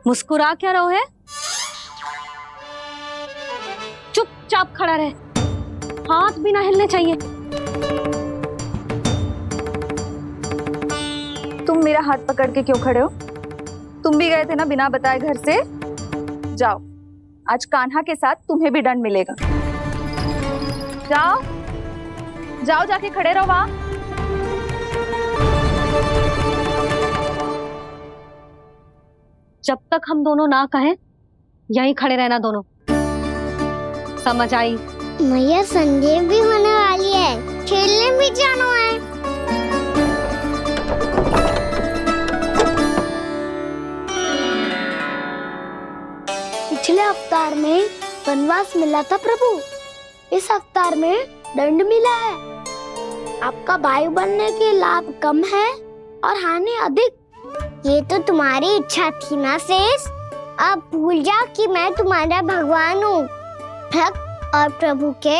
मुस्कुरा क्या रहो है? चुपचाप खड़ा रहे, हाथ भी ना हिलने चाहिए। तुम मेरा हाथ पकड़ के क्यों खड़े हो? तुम भी गए थे ना बिना बताए घर से। जाओ, आज कान्हा के साथ तुम्हें भी दंड मिलेगा। जाओ जाओ, जाके खड़े रहो वहां। जब तक हम दोनों ना कहें यहीं खड़े रहना दोनों, समझ आई? मैया संडे भी होने वाली है, खेलने भी जाना है। पिछले अवतार में वनवास मिला था प्रभु, इस अवतार में दंड मिला है। आपका भाई बनने के लाभ कम है और हानि अधिक। ये तो तुम्हारी इच्छा थी ना शेष, अब भूल जा कि मैं तुम्हारा भगवान हूँ। भक्त और प्रभु के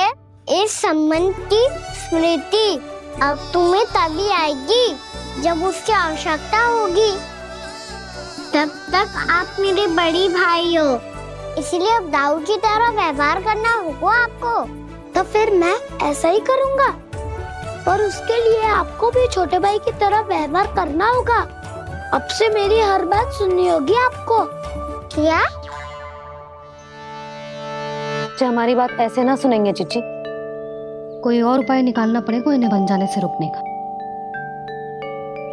इस संबंध की स्मृति अब तुम्हें तभी आएगी जब उसकी आवश्यकता होगी। तब तक आप मेरे बड़ी भाई हो, इसलिए अब दाऊद की तरह व्यवहार करना होगा आपको। तो फिर मैं ऐसा ही करूँगा, पर उसके लिए आपको भी छोटे भाई की तरह व्यवहार करना होगा। अब से मेरी हर बात सुननी होगी आपको। क्या? हमारी बात ऐसे ना सुनेंगे चिची, कोई और उपाय निकालना पड़ेगा इन्हें बन जाने से रुकने का।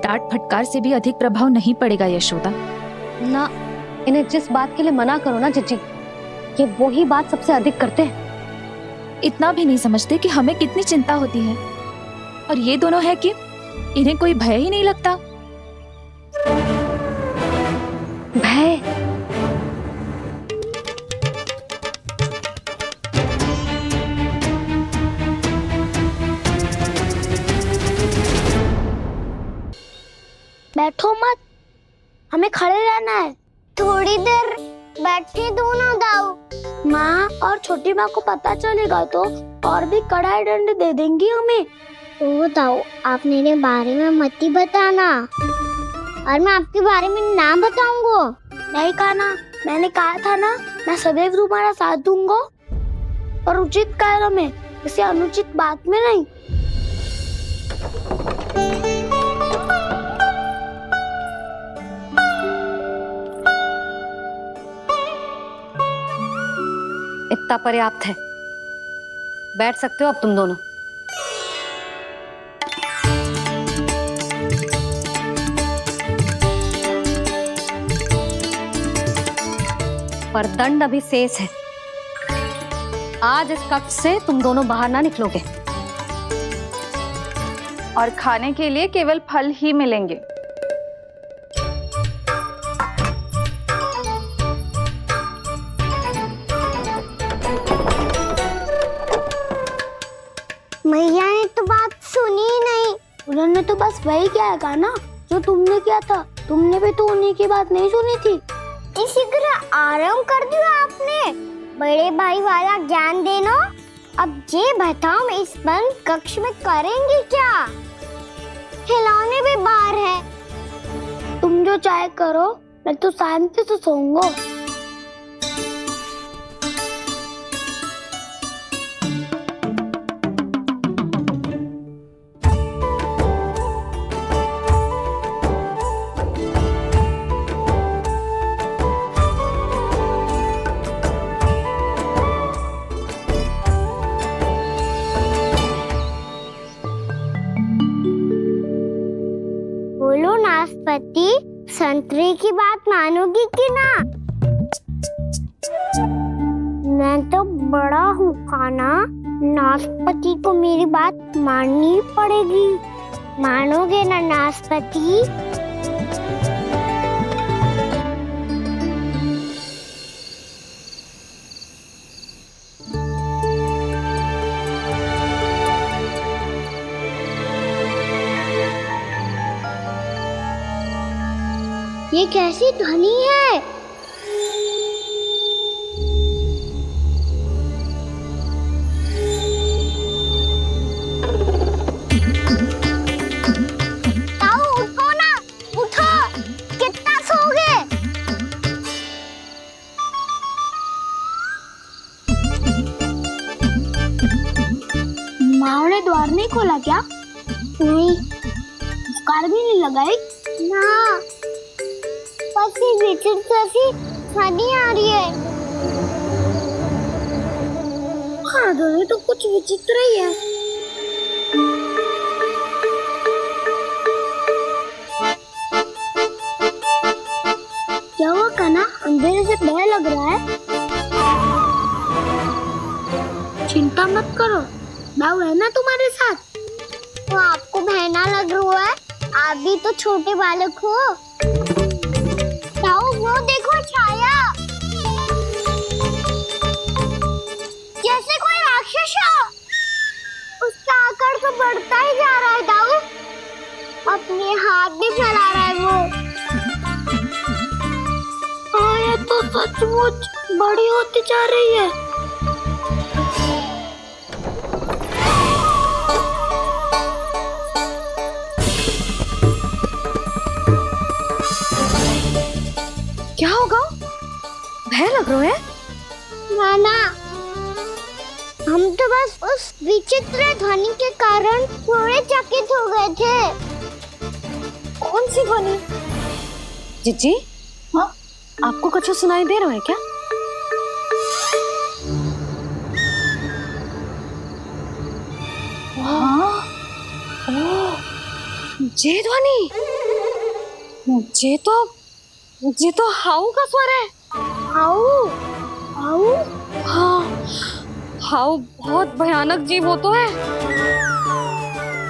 डांट फटकार से भी अधिक प्रभाव नहीं पड़ेगा यशोदा। ना, इन्हें जिस बात के लिए मना करो ना चिची, ये वही बात सबसे अधिक करते हैं। इतना भी नहीं समझते कि हमें कितनी चिंता होती है, और ये दोनों है कि इन्हें कोई भय ही नहीं लगता। भय? बैठो मत, हमें खड़े रहना है। थोड़ी देर बैठे दो ना दाऊ। माँ और छोटी माँ को पता चलेगा तो और भी कड़ा दंड दे देंगी हमें। ओ दाऊ, आप मेरे बारे में मत ही बताना, और मैं आपके बारे में ना बताऊंगा। नहीं कहा ना, मैंने कहा था ना, मैं सदैव तुम्हारा साथ दूंगा, और उचित कार्य में, किसी अनुचित बात में नहीं। इतना पर्याप्त है, बैठ सकते हो अब तुम दोनों। पर दंड अभी शेष है। आज इस कक्ष से तुम दोनों बाहर ना निकलोगे, और खाने के लिए केवल फल ही मिलेंगे। मैया ने तो बात सुनी ही नहीं। उन्होंने तो बस वही कहा ना जो तुमने किया था। तुमने भी तो उन्हीं की बात नहीं सुनी थी। इसी तरह आराम कर दिया आपने। बड़े भाई वाला ज्ञान देना। अब ये बताओ, इस बंद कक्ष में करेंगे क्या? खिलौने भी बाहर है। तुम जो चाहे करो, मैं तो शांति से सोऊंगा। बोलो नाशपाती, संतरे की बात मानोगी कि ना? मैं तो बड़ा हूँ कान्हा, नाशपाती को मेरी बात माननी पड़ेगी। मानोगे ना नाशपाती? ये कैसी ध्वनि है? ताऊ उठो ना, उठो, कितना सोओगे? द्वार नहीं खोला क्या? नहीं। कार भी नहीं लगाई ना। बस ये विचित्र सी छानी आ रही है। हाँ दोनों तो कुछ विचित्र ही है। क्या हुआ कान्हा, अंधेरे से भय लग रहा है? चिंता मत करो, दाऊ है ना तुम्हारे साथ। तो आपको भय ना लग रहा है? आप भी तो छोटे बालक हो। दाऊ वो देखो छाया, जैसे कोई राक्षस हो। उसका आकार तो बढ़ता ही जा रहा है दाऊ, अपने हाथ भी फैला रहा है वो। हाँ ये तो सचमुच बड़ी होती जा रही है। क्या होगा? भय लग रहा है? नाना, हम तो बस उस विचित्र ध्वनि के कारण थोड़े चकित हो गए थे। कौन सी ध्वनि? जीजी, हाँ आपको कुछ सुनाई दे रहा है क्या? हाँ, ओह, ये ध्वनि, ये तो हाउ का स्वर है। How, how? हाँ, हाउ बहुत भयानक जीव हो तो है।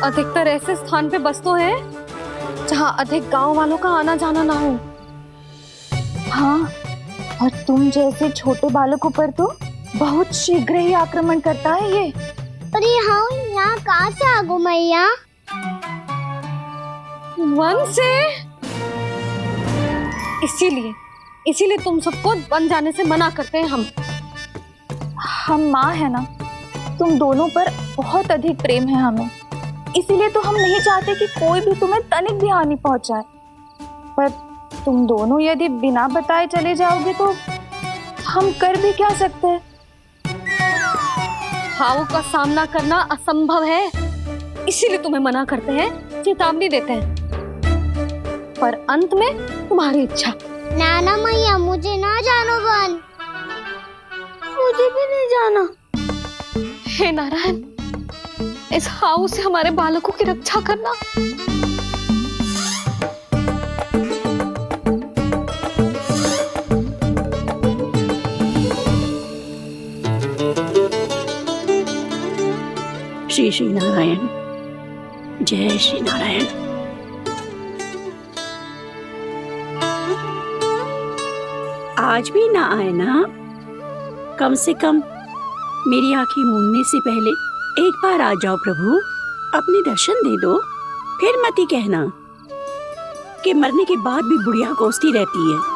अधिकतर ऐसे स्थान पे बसते हैं जहाँ अधिक गांव वालों का आना जाना ना हो। हाँ, और तुम जैसे छोटे बालकों पर तो बहुत शीघ्र ही आक्रमण करता है ये। पर ये हाउ यहाँ कहाँ से आ गो मैया? वन से। इसीलिए तुम सबको वन जाने से मना करते हैं हम माँ है ना, तुम दोनों पर बहुत अधिक प्रेम है हमें, इसीलिए तो हम नहीं चाहते कि कोई भी तुम्हें तनिक भी हानि पहुंचाए। पर तुम दोनों यदि बिना बताए चले जाओगे तो हम कर भी क्या सकते हैं? हाउ का सामना करना असंभव है, इसीलिए तुम्हें मना करते हैं, चेतावनी देते हैं। पर अंत में तुम्हारी इच्छा। नाना मैया मुझे ना जानो वन। मुझे भी नहीं जाना। हे नारायण, इस हाउ से हमारे बालकों की रक्षा करना। श्री श्री नारायण, जय श्री नारायण। आज भी ना आए ना? कम से कम मेरी आंखें मूंदने से पहले एक बार आ जाओ प्रभु, अपने दर्शन दे दो। फिर मत ही कहना कि मरने के बाद भी बुढ़िया कोसती रहती है।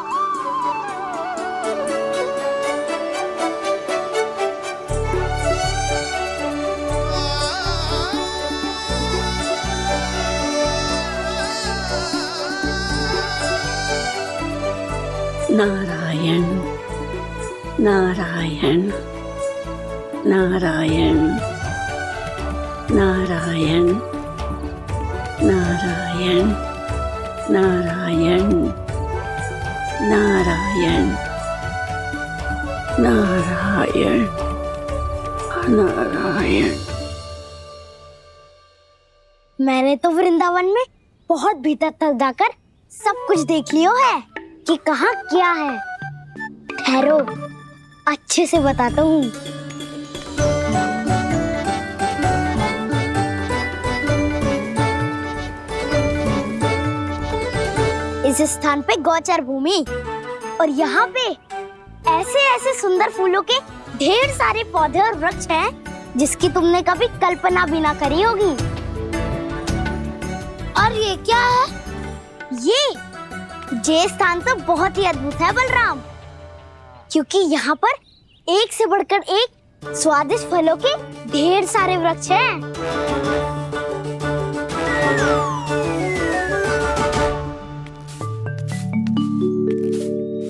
नारायण नारायण नारायण नारायण नारायण नारायण नारायण नारायण नारायण। मैंने तो वृंदावन में बहुत भीतर तक जाकर सब कुछ देख लियो है कि कहाँ क्या है। ठहरो, अच्छे से बताता हूँ। इस स्थान पे गौचर भूमि, और यहाँ पे ऐसे ऐसे सुंदर फूलों के ढेर सारे पौधे और वृक्ष हैं जिसकी तुमने कभी कल्पना भी ना करी होगी। और ये क्या है? ये स्थान तो बहुत ही अद्भुत है बलराम, क्योंकि यहाँ पर एक से बढ़कर एक स्वादिष्ट फलों के ढेर सारे वृक्ष हैं।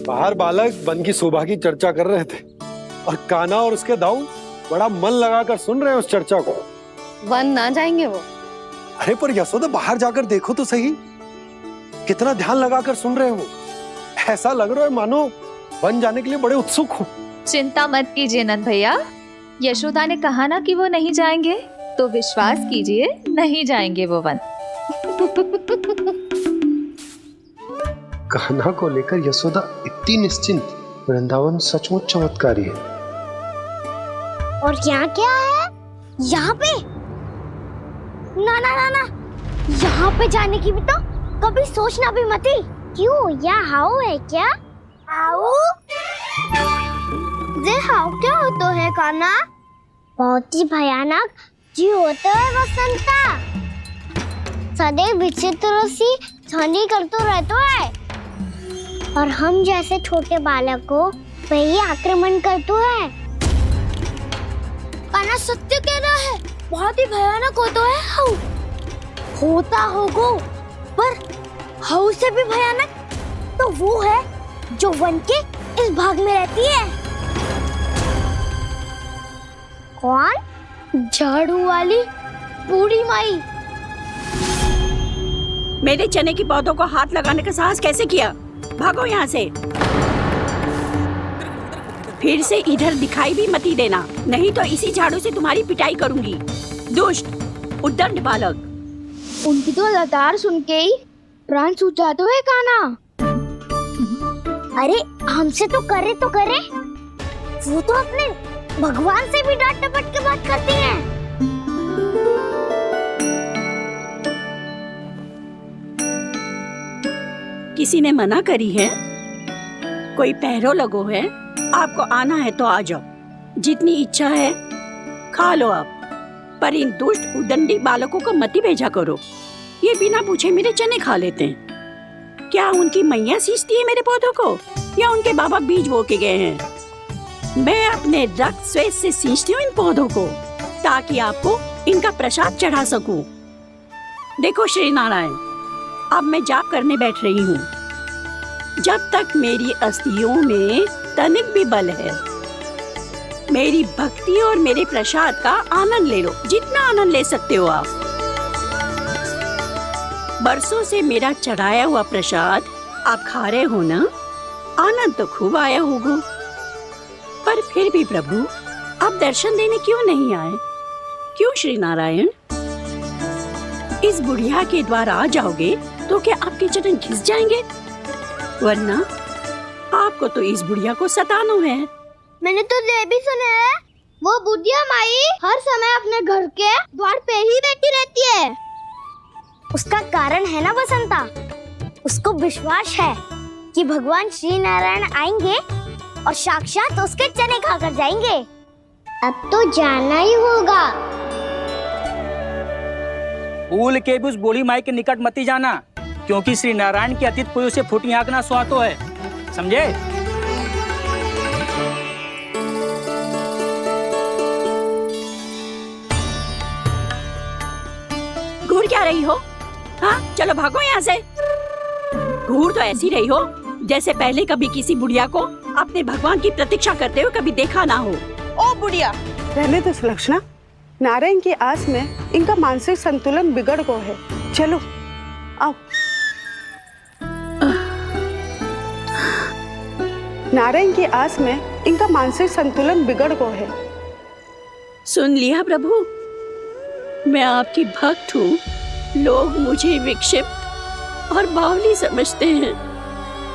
बाहर बालक वन की शोभा की चर्चा कर रहे थे और कान्हा और उसके दाऊ बड़ा मन लगाकर सुन रहे हैं उस चर्चा को। वन ना जाएंगे वो। अरे पर यशोदा बाहर जाकर देखो तो सही, कितना ध्यान लगाकर सुन रहे हो। ऐसा लग रहा है मानो वन जाने के लिए बड़े उत्सुक हो। चिंता मत कीजिए नंद भैया, यशोदा ने कहा ना कि वो नहीं जाएंगे, तो विश्वास कीजिए नहीं जाएंगे वो वन। कान्हा को लेकर यशोदा इतनी निश्चिंत, वृंदावन सचमुच चमत्कारी है। और यहाँ क्या है? यहाँ पे? ना ना ना ना, यहाँ पे जाने की भी तो कभी सोचना भी मत ही। क्यों, यहाँ हाउ है क्या? हाउ? ये हाउ क्या होता है कान्हा? बहुत ही भयानक जी होता है वसंता। सदैव विचित्र सी ध्वनि करते रहता है और हम जैसे छोटे बालक को वही आक्रमण करते है। कान्हा सत्य कह रहा है, बहुत ही भयानक होता है हाउ। होता होगा, पर हाउ से भी भयानक तो वो है जो वन के इस भाग में रहती है। कौन? झाड़ू वाली बूढ़ी माई। मेरे चने की पौधों को हाथ लगाने का साहस कैसे किया? भागो यहाँ से। फिर से इधर दिखाई भी मत देना, नहीं तो इसी झाड़ू से तुम्हारी पिटाई करूंगी। दुष्ट, उद्दंड बालक। उनकी तो लतार सुन के ही प्राण छूट जाते हुए कान्हा। अरे हमसे तो करे, वो तो अपने भगवान से भी डांट डपट के बात करती हैं। किसी ने मना करी है? कोई पहरो लगो है? आपको आना है तो आ जाओ, जितनी इच्छा है खा लो आप, पर इन दुष्ट उदंडी बालकों को मत ही भेजा करो। ये बिना पूछे मेरे चने खा लेते हैं। क्या उनकी मैया सींचती है मेरे पौधों को, या उनके बाबा बीज बो के गए हैं? मैं अपने रक्त स्वेद से सींचती हूँ इन पौधों को, ताकि आपको इनका प्रसाद चढ़ा सकूं। देखो श्री नारायण, अब मैं जाप करने बैठ रही हूँ। जब तक मेरी अस्थियों में तनिक भी बल है, मेरी भक्ति और मेरे प्रसाद का आनंद ले लो, जितना आनंद ले सकते हो आप। बरसों से मेरा चढ़ाया हुआ प्रसाद आप खा रहे हो ना, आनंद तो खूब आया होगा। पर फिर भी प्रभु, आप दर्शन देने क्यों नहीं आए? क्यों श्री नारायण? इस बुढ़िया के द्वार आ जाओगे तो क्या आपके चरण घिस जाएंगे? वरना आपको तो इस बुढ़िया को सताना है। मैंने तो ये भी सुना है, वो बुढ़िया माई हर समय अपने घर के द्वार पे ही बैठी रहती है। उसका कारण है ना बसंता, उसको विश्वास है कि भगवान श्री नारायण आएंगे और साक्षात उसके चने खाकर जाएंगे। अब तो जाना ही होगा। भूल के भी उस बूढ़ी माई के निकट मत ही जाना, क्योंकि श्री नारायण की अतीत कोई उसे फूटी आंख ना सुहातो है, समझे? घूर क्या रही हो? हाँ, चलो भागो यहाँ से। घूर तो ऐसी रही हो जैसे पहले कभी किसी बुढ़िया को अपने भगवान की प्रतीक्षा करते हुए कभी देखा ना हो। ओ बुढ़िया, रहने दो सुलक्षणा। नारायण की आस में इनका मानसिक संतुलन बिगड़ गया है। चलो आओ। नारायण की आस में इनका मानसिक संतुलन बिगड़ गया है। सुन लिया प्रभु, मैं आपकी भक्त हूँ। लोग मुझे विक्षिप्त और बावली समझते हैं।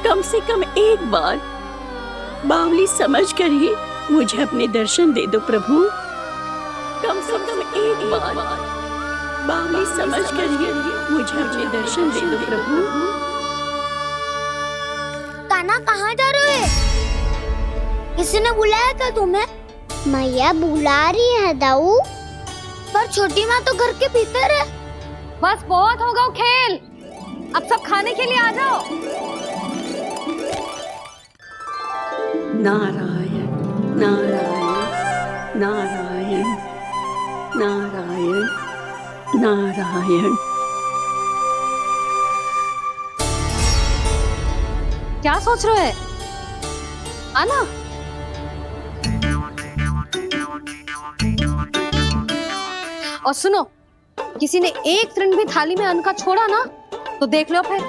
कम से कम एक बार बावली समझकर ही मुझे अपने दर्शन दे दो प्रभु। कम से कम एक बार बावली समझकर ही मुझे अपने दर्शन दे दो प्रभु। कान्हा कहाँ जा रहे हो? किसी ने बुलाया था तुम्हें? मैया बुला रही है दाऊ, पर छोटी माँ तो घर के भीतर है। बस बहुत होगा खेल, अब सब खाने के लिए आ जाओ। नारायण नारायण नारायण नारायण नारायण। क्या सोच रहे हैं? आना। और सुनो, किसी ने एक तृण भी थाली में अन्न का छोड़ा ना तो देख लो फिर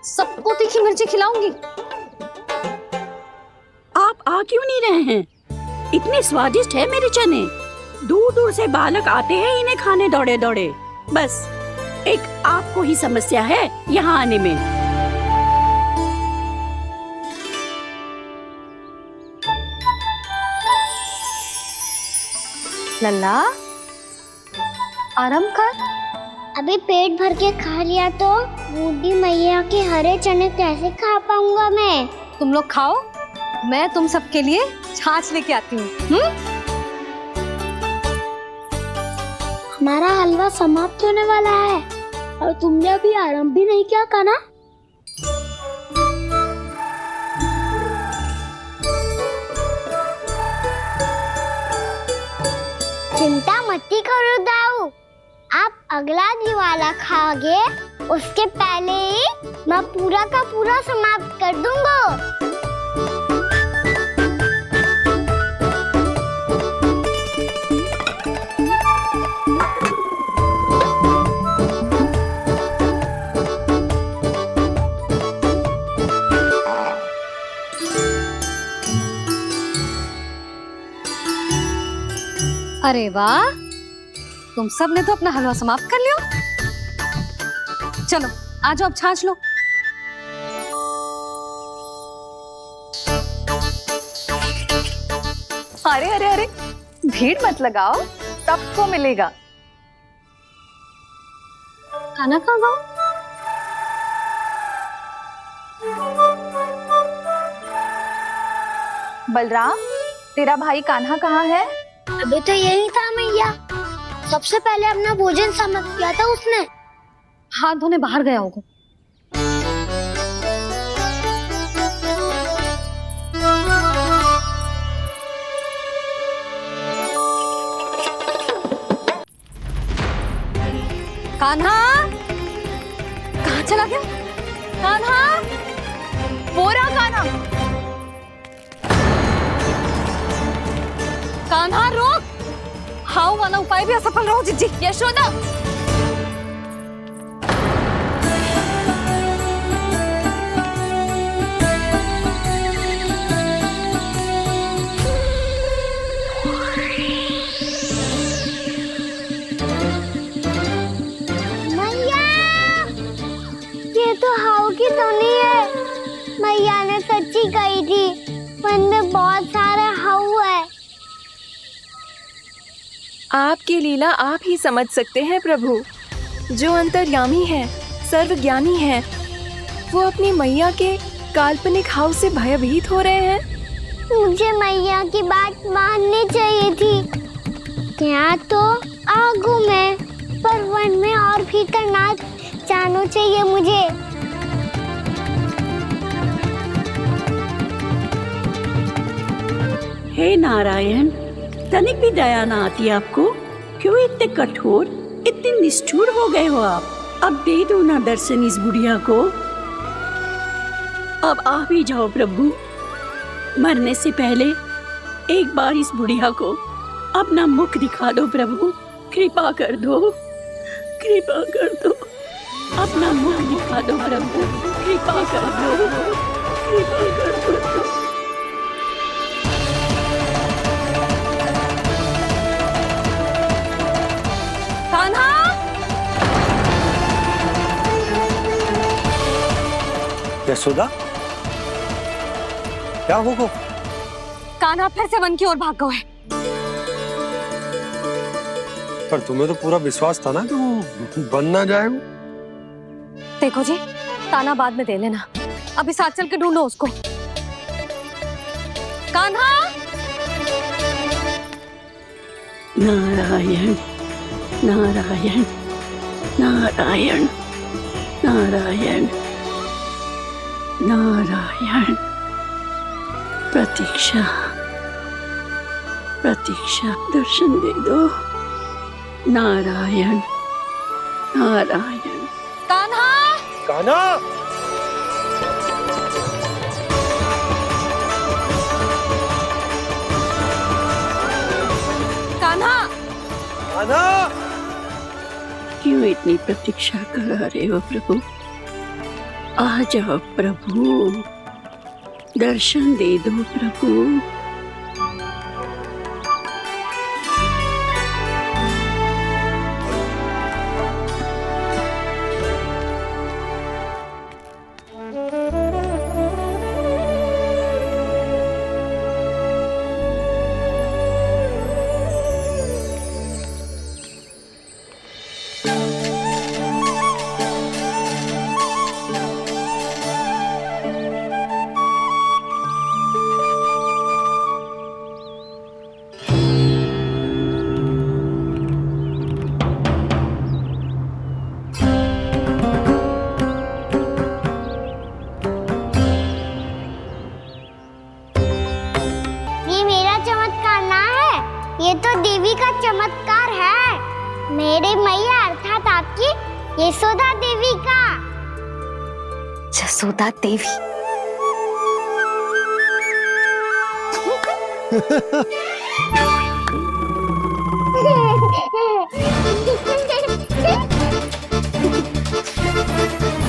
सबको तीखी मिर्ची खिलाऊंगी। आप आ क्यों नहीं रहे हैं? इतने स्वादिष्ट है मेरे चने। दूर दूर से बालक आते हैं इन्हें खाने दौड़े दौड़े। बस एक आपको ही समस्या है यहाँ आने में। लल्ला आराम कर। अभी पेट भर के खा लिया तो बूढ़ी मैया के हरे चने कैसे खा पाऊंगा मैं? तुम लोग खाओ, मैं तुम सबके लिए छाछ लेके आती हूँ। हमारा हलवा समाप्त होने वाला है और तुमने अभी आराम भी नहीं किया कान्हा। चिंता मत करो दाऊ, आप अगला दिवाला खाओगे उसके पहले ही मैं पूरा का पूरा समाप्त कर दूंगा। अरे वाह, तुम सब ने तो अपना हलवा समाप्त कर लिया। चलो आ जाओ, अब छाछ लो। अरे अरे अरे, भीड़ मत लगाओ, सबको मिलेगा। खाना कहाँ गया? बलराम, तेरा भाई कान्हा कहाँ है? अभी तो यही था मैया, सबसे पहले अपना भोजन समाप्त किया था उसने। हाथ धोने बाहर गया होगा। कान्हा कहाँ चला गया? कान्हा, वो रहा कान्हा। कान्हा रोक, हाउ वाला उपाय भी असफल रहो जिज्जी। यशोदा, मैया, ये तो हाउ की तो नहीं है। मैया ने सच्ची कही थी, वन में बहुत सारे हाउ है। आपकी लीला आप ही समझ सकते हैं प्रभु। जो अंतर्यामी है, सर्वज्ञानी है, वो अपनी मैया के काल्पनिक हाव से भयभीत हो रहे हैं। मुझे मैया की बात माननी चाहिए थी। यहाँ तो आगू में, पर वन में और भीतर ना जाना चाहिए मुझे। हे नारायण, तनिक भी दया ना आती आपको? क्यों इतने कठोर, इतने निष्ठुर हो गए हो आप? अब दे दो ना दर्शन इस बुढ़िया को। अब आ भी जाओ प्रभु, मरने से पहले एक बार इस बुढ़िया को अपना मुख दिखा दो प्रभु। कृपा कर दो, कृपा कर दो, अपना मुख दिखा दो प्रभु। कृपा कर दो, कृपा कर दो। कान्हा, यशोदा, क्या होगा? कान्हा फिर से वन की ओर भाग गए। पर तुम्हें तो पूरा विश्वास था ना कि वो बन ना जाए। देखो जी, ताना बाद में दे लेना, अभी साथ चल के ढूंढो उसको। कान्हा, नारायण नारायण नारायण नारायण नारायण। प्रतीक्षा प्रतीक्षा, दर्शन दे दो। नारायण नारायण। कान्हा, कान्हा, कान्हा, कान्हा। क्यों इतनी प्रतीक्षा करा रहे हो प्रभु? आ जाओ प्रभु, दर्शन दे दो प्रभु। ये तो देवी का चमत्कार है, मेरे मैया अर्थात आपकी यशोदा देवी का। यशोदा देवी।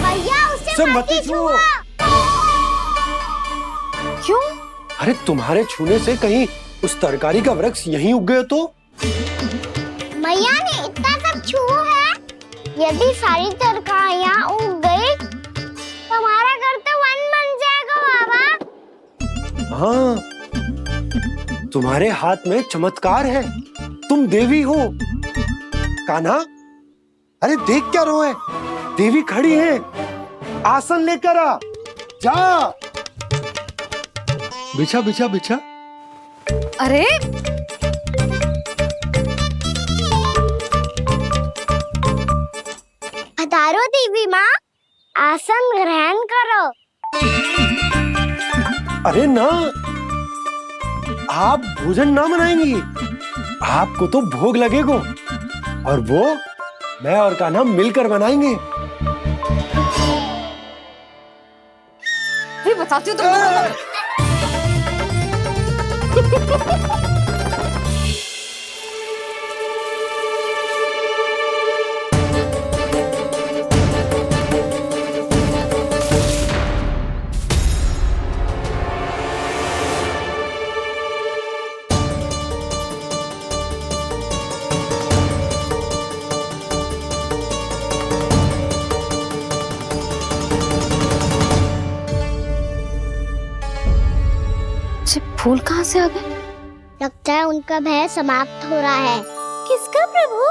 भैया उसे मत छुओ। क्यों? अरे तुम्हारे छूने से कहीं उस तरकारी का वृक्ष यहीं उग गए तो? मैया ने इतना सब छुआ है, यदि सारी तरकारियां उग गई तो हमारा घर तो वन बन जाएगा बाबा। हाँ, तुम्हारे हाथ में चमत्कार है, तुम देवी हो। कान्हा, अरे देख क्या रोए, देवी खड़ी है, आसन लेकर आ, जा। बिछा बिछा बिछा। अरे पधारो देवी माँ, आसन ग्रहण करो। अरे ना, आप भोजन ना मनाएंगी, आपको तो भोग लगेगा और वो मैं और कान्हा मिलकर बनाएंगे। ये बताती हूँ तुमको। फूल कहाँ से आ गए? लगता है उनका भय समाप्त हो रहा है। किसका प्रभु?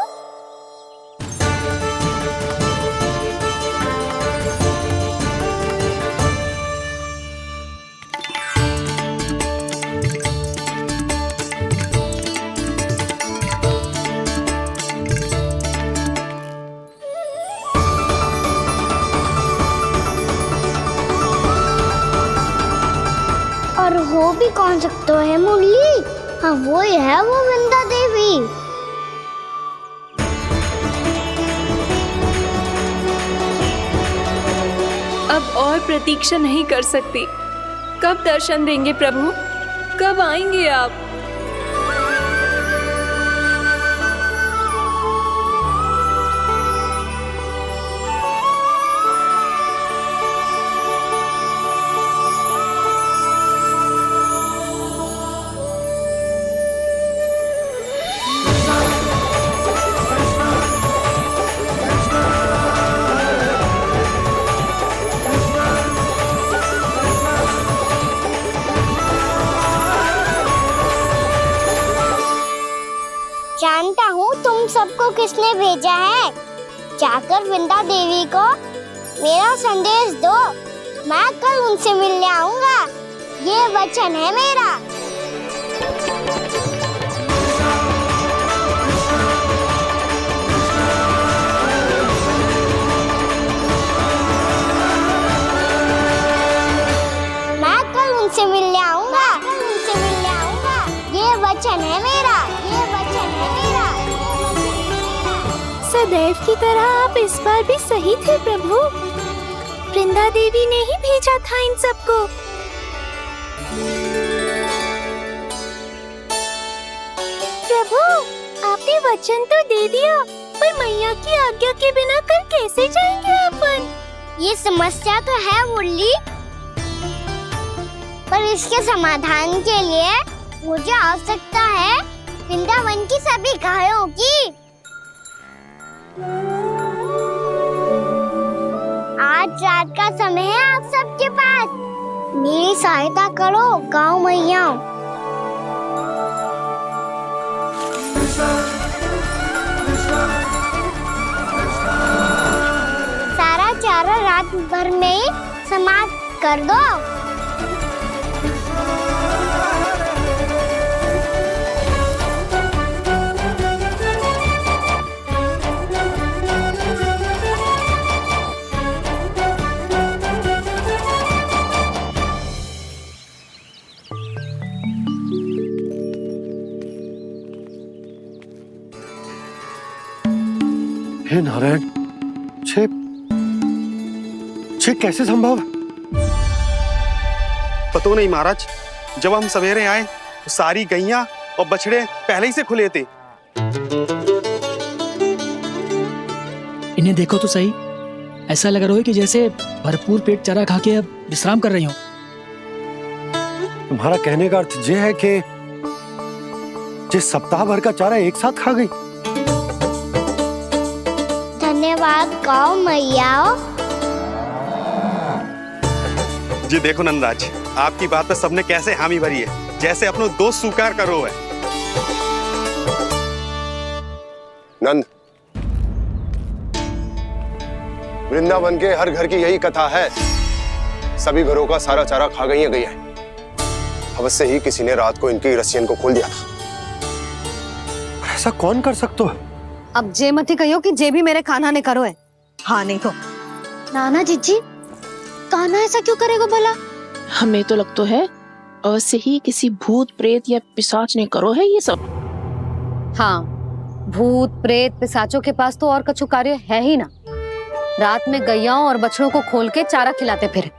और हो भी कौन सकता है मुरली? हाँ वो ही है, वो वृंदा देवी। अब और प्रतीक्षा नहीं कर सकती। कब दर्शन देंगे प्रभु? कब आएंगे आप? जानता हूँ तुम सबको किसने भेजा है। जाकर वृंदा देवी को मेरा संदेश दो, मैं कल उनसे मिलने आऊंगा, ये वचन है मेरा। मैं कल उनसे मिलने आऊंगा, ये वचन है मेरा, ये वचन है मेरा। सदैव की तरह आप इस बार भी सही थे प्रभु। वृंदा देवी ने ही भेजा था इन सबको। प्रभु, आपने वचन तो दे दिया, पर मैया की आज्ञा के बिना कल कैसे जाएंगे अपन? ये समस्या तो है मुरली, पर इसके समाधान के लिए मुझे आवश्यकता है वृंदावन की सभी गायों की। आज रात का समय है आप सबके पास, मेरी सहायता करो गाँव मैया। सारा चारा रात भर में ही समाप्त कर दो। हे नारायण, छे कैसे संभव? पतो नहीं महाराज, जब हम सवेरे आए तो सारी गैया और बछड़े पहले ही से खुले थे। इन्हें देखो तो सही, ऐसा लग रहा है कि जैसे भरपूर पेट चारा खा के अब विश्राम कर रही हो। तुम्हारा कहने का अर्थ ये है कि जिस सप्ताह भर का चारा एक साथ खा गई। धन्यवाद गाँव मैया। जी देखो नंदराज, आपकी बात पे सबने कैसे हामी भरी है, जैसे अपनो दोस्त स्वीकार करो है। नंद, वृंदावन के हर घर की यही कथा है, सभी घरों का सारा चारा खा गई है गैया। अवश्य ही किसी ने रात को इनकी रस्सियन को खोल दिया था। ऐसा कौन कर सकता है? अब जे मती कहियो कि जे भी मेरे कान्हा ने करो है। हाँ नहीं तो नाना जीजी, कान्हा ऐसा क्यों करेगा भला? हमें तो लगता है अवश्य ही किसी भूत प्रेत या पिशाच ने करो है ये सब। हाँ, भूत प्रेत पिशाचों के पास तो और कछु कार्य है ही ना। रात में गैयाओं और बछड़ों को खोल के चारा खिलाते फिर।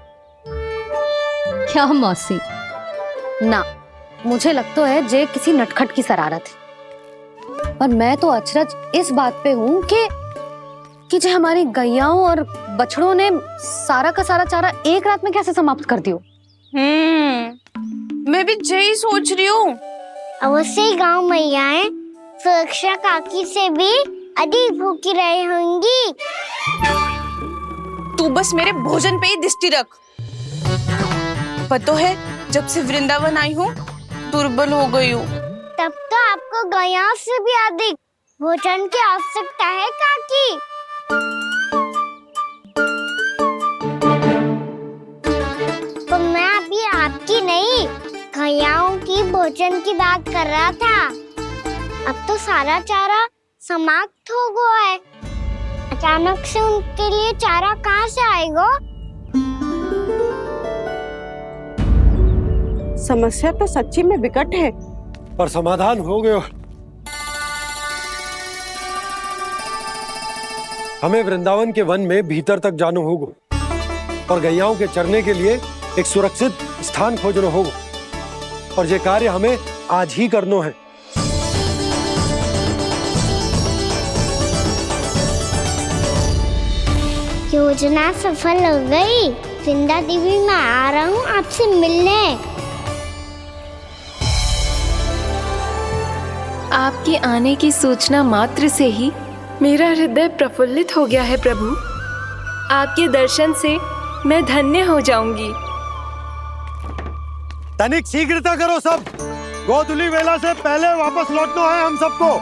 क्या मौसी? ना, मुझे लगता है जे किसी नटखट की शरारत है। पर मैं तो अचरज इस बात पे हूँ कि जो हमारी गैयाओं और बछड़ों ने सारा का सारा चारा एक रात में कैसे समाप्त कर दियो। मैं भी यही सोच रही हूँ। अवश्य ही गाँव मैयाएं सुरक्षा काकी से भी अधिक भूखी रही होंगी। तू बस मेरे भोजन पे ही दृष्टि रख। पता है, जब से वृंदावन आई हूँ दुर्बल हो गई हूँ। तब तो आपको गैयाओं से भी अधिक भोजन की आवश्यकता है काकी। तो मैं अभी आपकी नहीं, गैयाओं की भोजन की बात कर रहा था। अब तो सारा चारा समाप्त हो गया है, अचानक से उनके लिए चारा कहाँ से आएगा? समस्या तो सच्ची में विकट है, पर समाधान हो गयो। हमें वृंदावन के वन में भीतर तक जाना होगा और गैयाओं के चरने के लिए एक सुरक्षित स्थान खोजना होगा, और ये कार्य हमें आज ही करना है। योजना सफल हो गई। वृंदा देवी, मैं आ रहा हूँ आपसे मिलने। आपके आने की सूचना मात्र से ही मेरा हृदय प्रफुल्लित हो गया है प्रभु। आपके दर्शन से मैं धन्य हो जाऊंगी। तनिक शीघ्रता करो सब, गोधुली वेला से पहले वापस लौटना है हम सबको।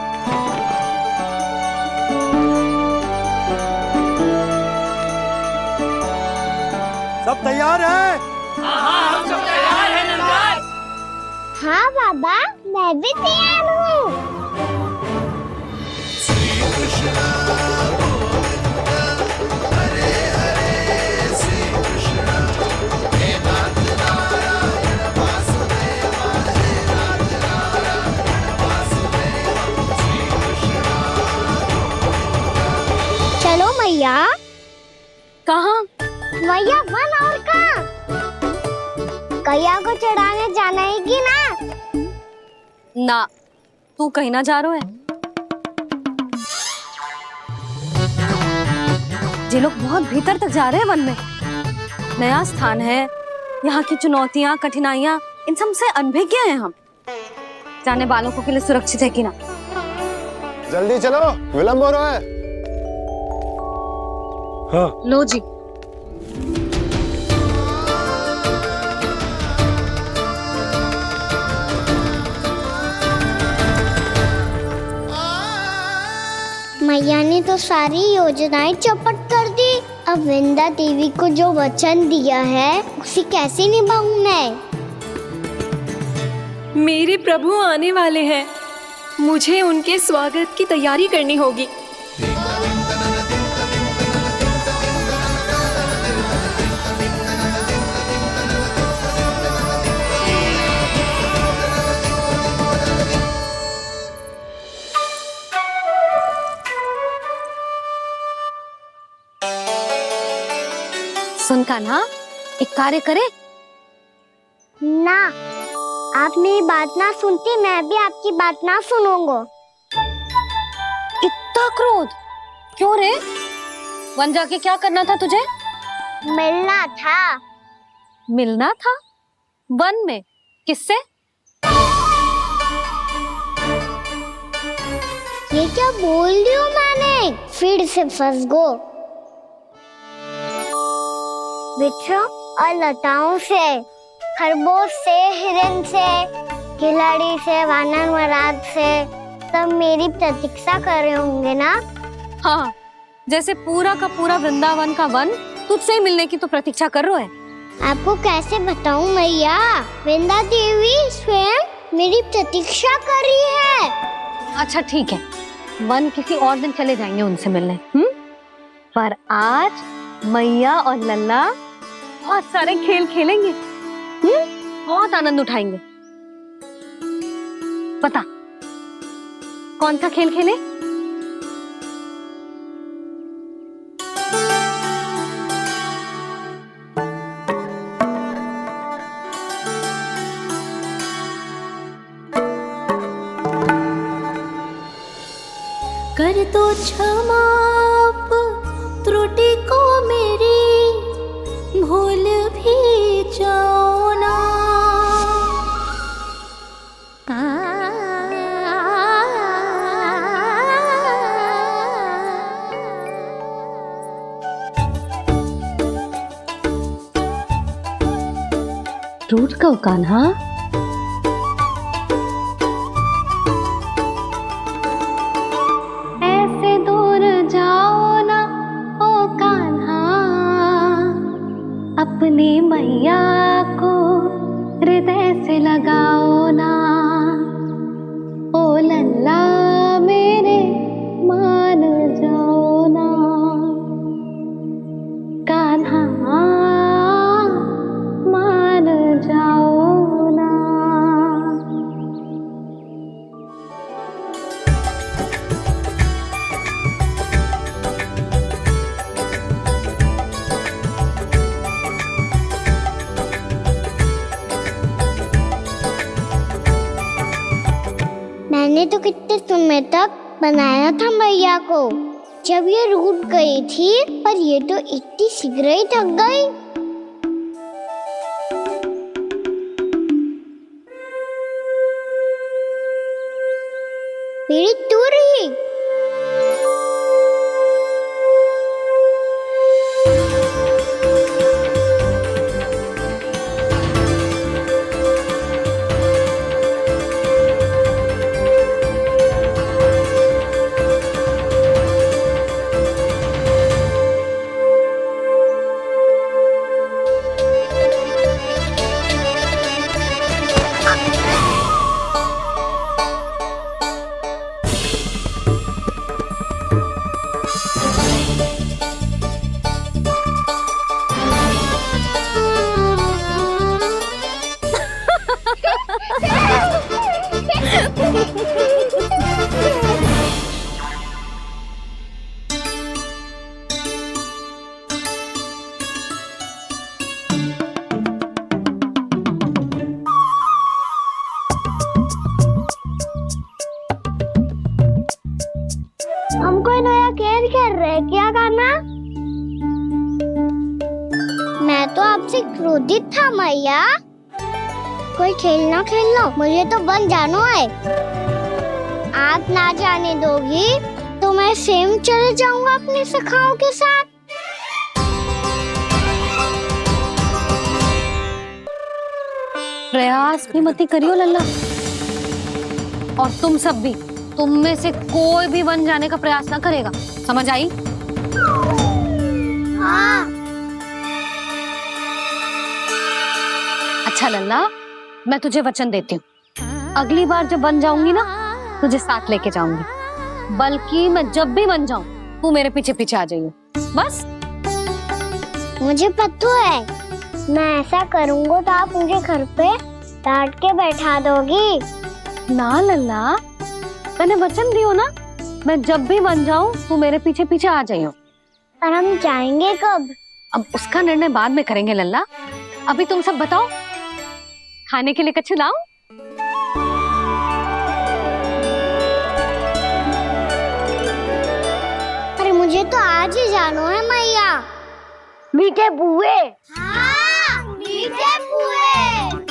सब तैयार है? हाँ, हम सब तैयार हैं नंदराज। हाँ बाबा, मैं भी तैयार हूँ। चलो मैया। कहाँ? मैया वन और कहाँ? गैया को चढ़ाने जाना है कि ना? ना, तू कहीं ना जा रहा है। ये लोग बहुत भीतर तक जा रहे हैं वन में। नया स्थान है, यहाँ की चुनौतियाँ, कठिनाइयाँ, इन सब से अनभिज्ञ हैं हम। जाने बालकों के लिए सुरक्षित है कि ना। जल्दी चलो, विलंब हो रहा है। हाँ। लो जी। मैया ने तो सारी योजनाएं चौपट कर दी। अब विंदा देवी को जो वचन दिया है उसे कैसे निभाऊं मैं? मेरे प्रभु आने वाले हैं, मुझे उनके स्वागत की तैयारी करनी होगी। सुन कान्हा, एक कार्य करे ना, आप मेरी बात ना सुनती, मैं भी आपकी बात ना सुनूंगा। इतना क्रोध क्यों रे? वन जाके क्या करना था तुझे? मिलना था। मिलना था? वन में? किससे? ये क्या बोल रही हूँ मैंने? फिर से फंस गो। वृक्षों और लताओं से, खरगोश से, हिरन से, खिलाड़ी से, वानर महाराज से, सब मेरी प्रतीक्षा कर रहे होंगे ना? हाँ, जैसे पूरा का पूरा वृंदावन का वन तुझसे ही मिलने की तो प्रतीक्षा कर रहा है। आपको कैसे बताऊं मैया? वृंदा देवी स्वयं मेरी प्रतीक्षा कर रही है। अच्छा ठीक है, वन किसी और दिन चले जाएंगे उनसे मिलने। पर आज मैया और लल्ला बहुत सारे खेल खेलेंगे। बहुत आनंद उठाएंगे। पता कौन सा खेल खेले? कर दो क्षमा त्रुटि को मेरी, भूल भी जाओ ना। टूट गओ कान्हा? ऐसे दूर जाओ ना ओ कान्हा, अपनी मैया को हृदय से लगाओ ना। ओ लल्ला मेरे मान जाओ ना, कान्हा मान जाओ ना। मैंने तो कितने समय तक बनाया था मैया को, जब ये रूठ गई थी, पर ये तो इतनी शीघ्र ही थक गई। मेरी दूर ही हम कोई नया खेल खेल रहे हैं क्या कान्हा? से क्रोधित था मैया। कोई खेलना खेल लो, मुझे तो वन जाना है। आप ना जाने दोगी तो मैं स्वयं चले जाऊंगा अपनी सखाओं के साथ। प्रयास भी मत करियो लल्ला, और तुम सब भी, तुम में से कोई भी वन जाने का प्रयास ना करेगा, समझ आई? हाँ। अच्छा लल्ला, मैं तुझे वचन देती हूँ, अगली बार जब वन जाऊंगी ना तुझे साथ लेके जाऊंगी। बल्कि मैं जब भी वन जाऊं तू मेरे पीछे पीछे आ जाइयो, बस। मुझे पता है, मैं ऐसा करूंगा तो आप मुझे घर पे डांट के बैठा दोगी। ना लल्ला, मैंने वचन दियो ना, मैं जब भी वन जाऊं तू मेरे पीछे पीछे आ जाइयो। पर हम जाएंगे कब? अब उसका निर्णय बाद में करेंगे लल्ला, अभी तुम सब बताओ, खाने के लिए कुछ लाऊं? अरे मुझे तो आज ही जाना है मैया। मीठे बुए। हाँ, मीठे बुए।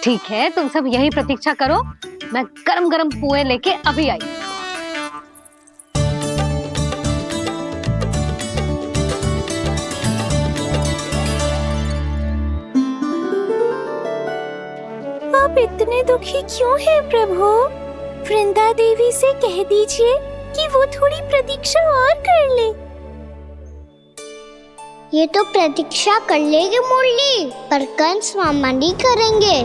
ठीक है, तुम सब यही प्रतीक्षा करो, मैं गरम गरम पुए लेके अभी आई। आप इतने दुखी क्यों हैं प्रभु? वृंदा देवी से कह दीजिए कि वो थोड़ी प्रतीक्षा और कर ले। ये तो प्रतीक्षा कर लेगी मुरली, पर कंस मामा नहीं करेंगे।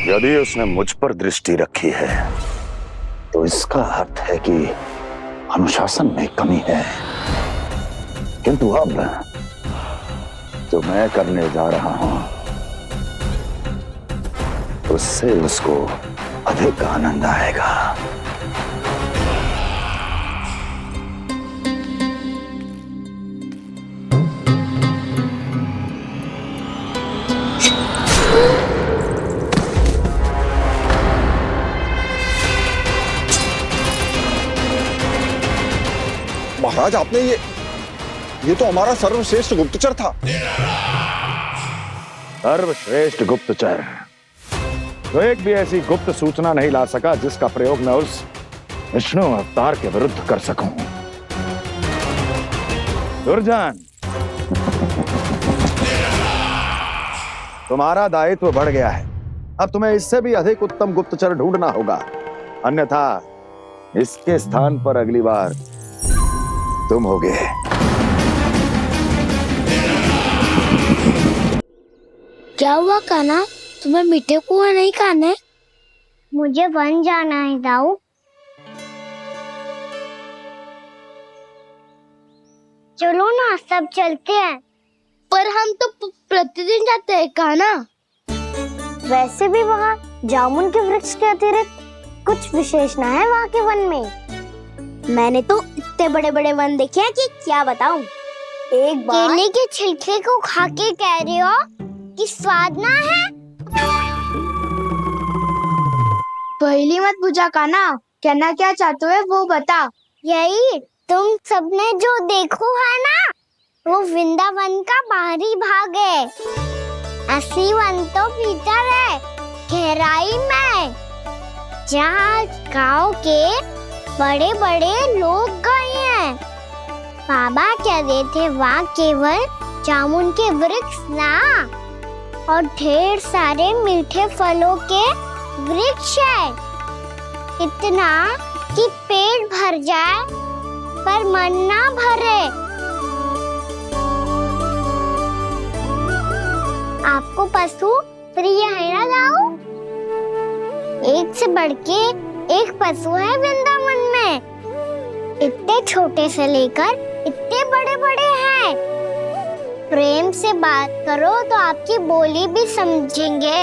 यदि उसने मुझ पर दृष्टि रखी है तो इसका अर्थ है कि अनुशासन में कमी है। किंतु अब जो मैं करने जा रहा हूं उससे उसको अधिक आनंद आएगा। महाराज, आपने ये तो हमारा सर्वश्रेष्ठ गुप्तचर था। सर्वश्रेष्ठ गुप्तचर तो एक भी ऐसी गुप्त सूचना नहीं ला सका जिसका प्रयोग मैं उस विष्णु अवतार के विरुद्ध कर सकूं। दुर्जन, तुम्हारा दायित्व बढ़ गया है। अब तुम्हें इससे भी अधिक उत्तम गुप्तचर ढूंढना होगा, अन्यथा इसके स्थान पर अगली बार तुम होगे। क्या हुआ कान्हा, तुम्हें मीठे कुआं नहीं खाने? मुझे वन जाना है दाऊ। चलो ना, सब चलते हैं। पर हम तो प्रतिदिन जाते हैं कान्हा। वैसे भी वहाँ जामुन के वृक्ष के अतिरिक्त कुछ विशेष ना है वहाँ के वन में। मैंने तो इतने बड़े बड़े वन देखे हैं कि क्या बताऊं। एक बार केले के छिलके को खा के कह रहे हो कि स्वाद ना है? पहली मत पूछा कान्हा, कहना क्या चाहते हो वो बता। यही तुम सबने जो देखो है ना, वो वृंदावन का बाहरी भाग है। असली वन तो भीतर है, गहराई में, जहाँ गाँव के बड़े बड़े लोग गए हैं। बाबा कह रहे थे वहाँ केवल जामुन के वृक्ष ना, और ढेर सारे मीठे फलों के वृक्ष है। इतना कि पेट भर जाए पर मन ना भरे। आपको पशु प्रिय है ना दाऊ? एक से बढ़ के एक पशु है वृंदावन में। इतने छोटे से लेकर इतने बड़े बड़े हैं। प्रेम से बात करो तो आपकी बोली भी समझेंगे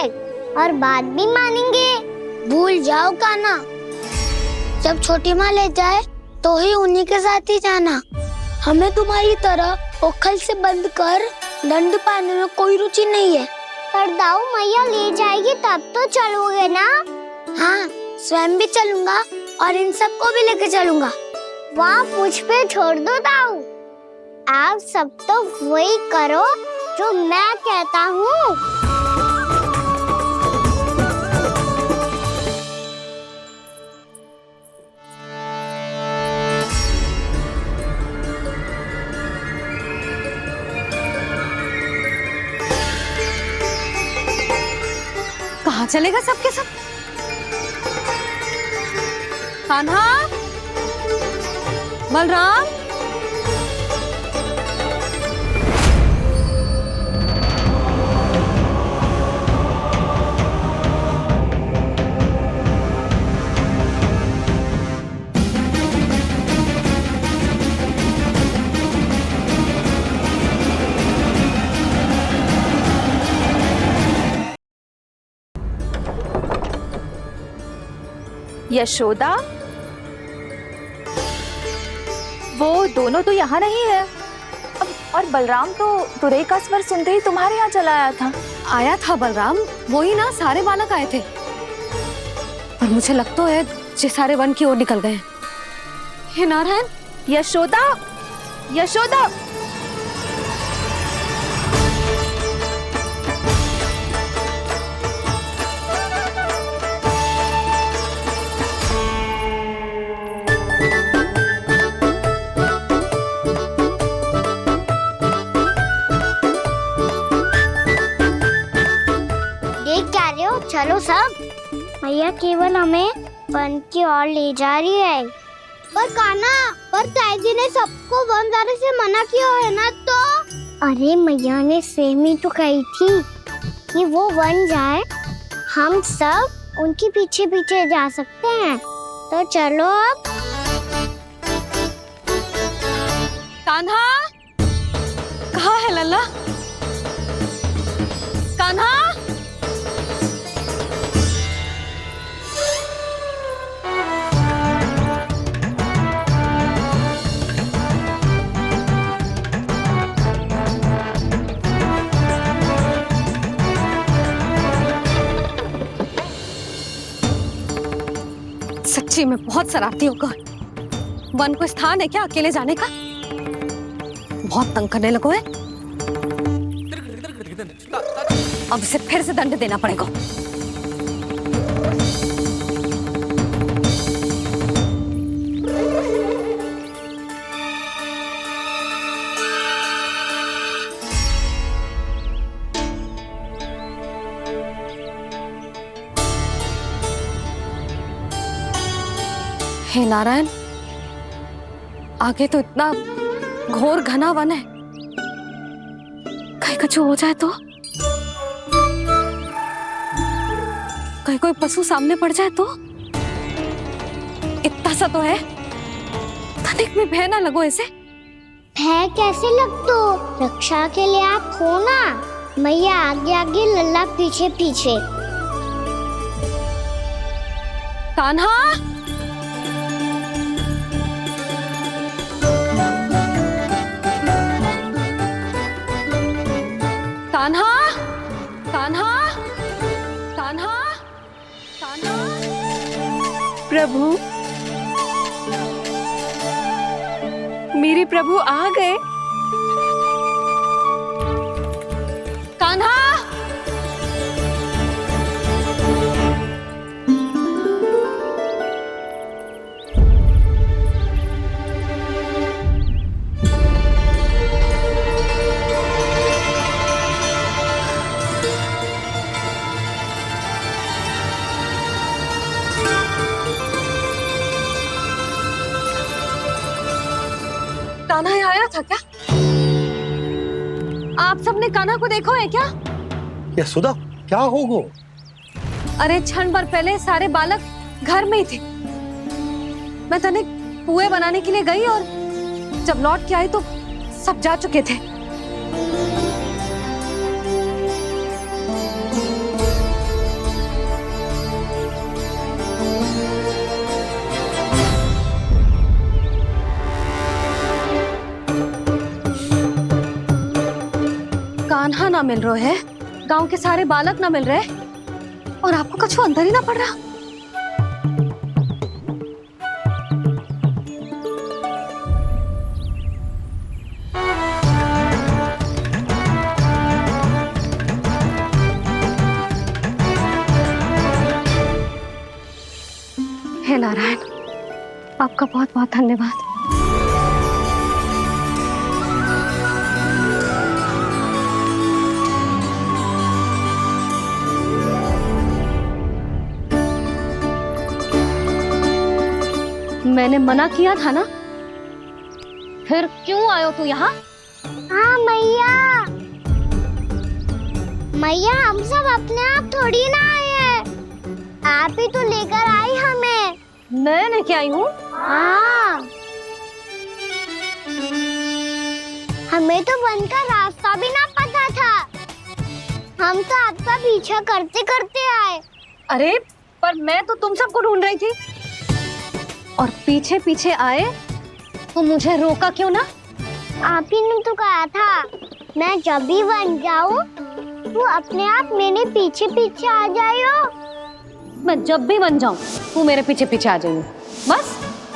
और बात भी मानेंगे। भूल जाओ कान्हा, जब छोटी माँ ले जाए तो ही उन्हीं के साथ ही जाना। हमें तुम्हारी तरह ओखल से बंद कर दंड पाने में कोई रुचि नहीं है। पर दाऊ मैया ले जाएगी तब तो चलोगे ना? हाँ, स्वयं भी चलूंगा और इन सबको भी लेके चलूंगा। वहाँ मुझ पे छोड़ दो दाऊ। आप सब तो वही करो जो मैं कहता हूँ। कहाँ चलेगा सबके सब? कान्हा, बलराम, यशोदा, वो दोनों तो यहाँ नहीं है। और बलराम तो तुरई का स्वर सुनते ही तुम्हारे यहाँ चला आया था। आया था बलराम, वही ना सारे बालक आए थे। पर मुझे लगता है ये सारे वन की ओर निकल गए। हे नारायण! यशोदा, यशोदा! चलो सब, मैया केवल हमें वन की ओर ले जा रही है। पर कान्हा, पर ताईजी ने सबको वन जाने से मना किया है ना। तो अरे मैया ने सेम ही तो कही थी कि वो वन जाए, हम सब उनके पीछे पीछे जा सकते हैं। तो चलो अब। कान्हा, कहाँ है लल्ला? कान्हा, सच्ची में बहुत शरारती होगा। वन को स्थान है क्या अकेले जाने का? बहुत तंग करने लगो है। अब इसे फिर से दंड देना पड़ेगा। हे नारायण, आगे तो इतना घोर घना वन है, कहीं कुछ हो जाए तो? कहीं कोई पशु सामने पड़ जाए तो? इतना सा तो है, तनिक भी भय ना लगो इसे। भय कैसे लग तो? रक्षा के लिए आप हो ना। मैया आगे आगे, लल्ला पीछे पीछे। कान्हा, कान्हा, कान्हा, कान्हा, कान्हा। प्रभु, मेरे प्रभु आ गए। कान्हा, कान्हा यहाँ आया था क्या? आप सबने कान्हा को देखो है क्या? यशोदा, क्या होगा? अरे क्षण भर पहले सारे बालक घर में ही थे। मैं तनिक पुए बनाने के लिए गई और जब लौट के आई तो सब जा चुके थे। कान्हा ना मिल रहे है, गांव के सारे बालक ना मिल रहे, और आपको कछु अंदर ही ना पड़ रहा। हे नारायण, आपका बहुत बहुत धन्यवाद। मैंने मना किया था ना, फिर क्यों आयो तू यहाँ? हाँ मैया, मैया हम सब अपने आप थोड़ी ना आए हैं, आप ही तो लेकर आई हमें। मैं लेके आई हूँ? हाँ, हमें तो वन का रास्ता भी ना पता था, हम तो आपका पीछा करते करते आए। अरे पर मैं तो तुम सबको ढूंढ रही थी, और पीछे पीछे आए तो मुझे रोका क्यों ना? आप ही ने तो कहा था मैं जब भी बन जाऊं तू अपने आप मेरे पीछे पीछे आ जाइयो। मैं जब भी बन जाऊं तू मेरे पीछे पीछे आ जाइयो, बस।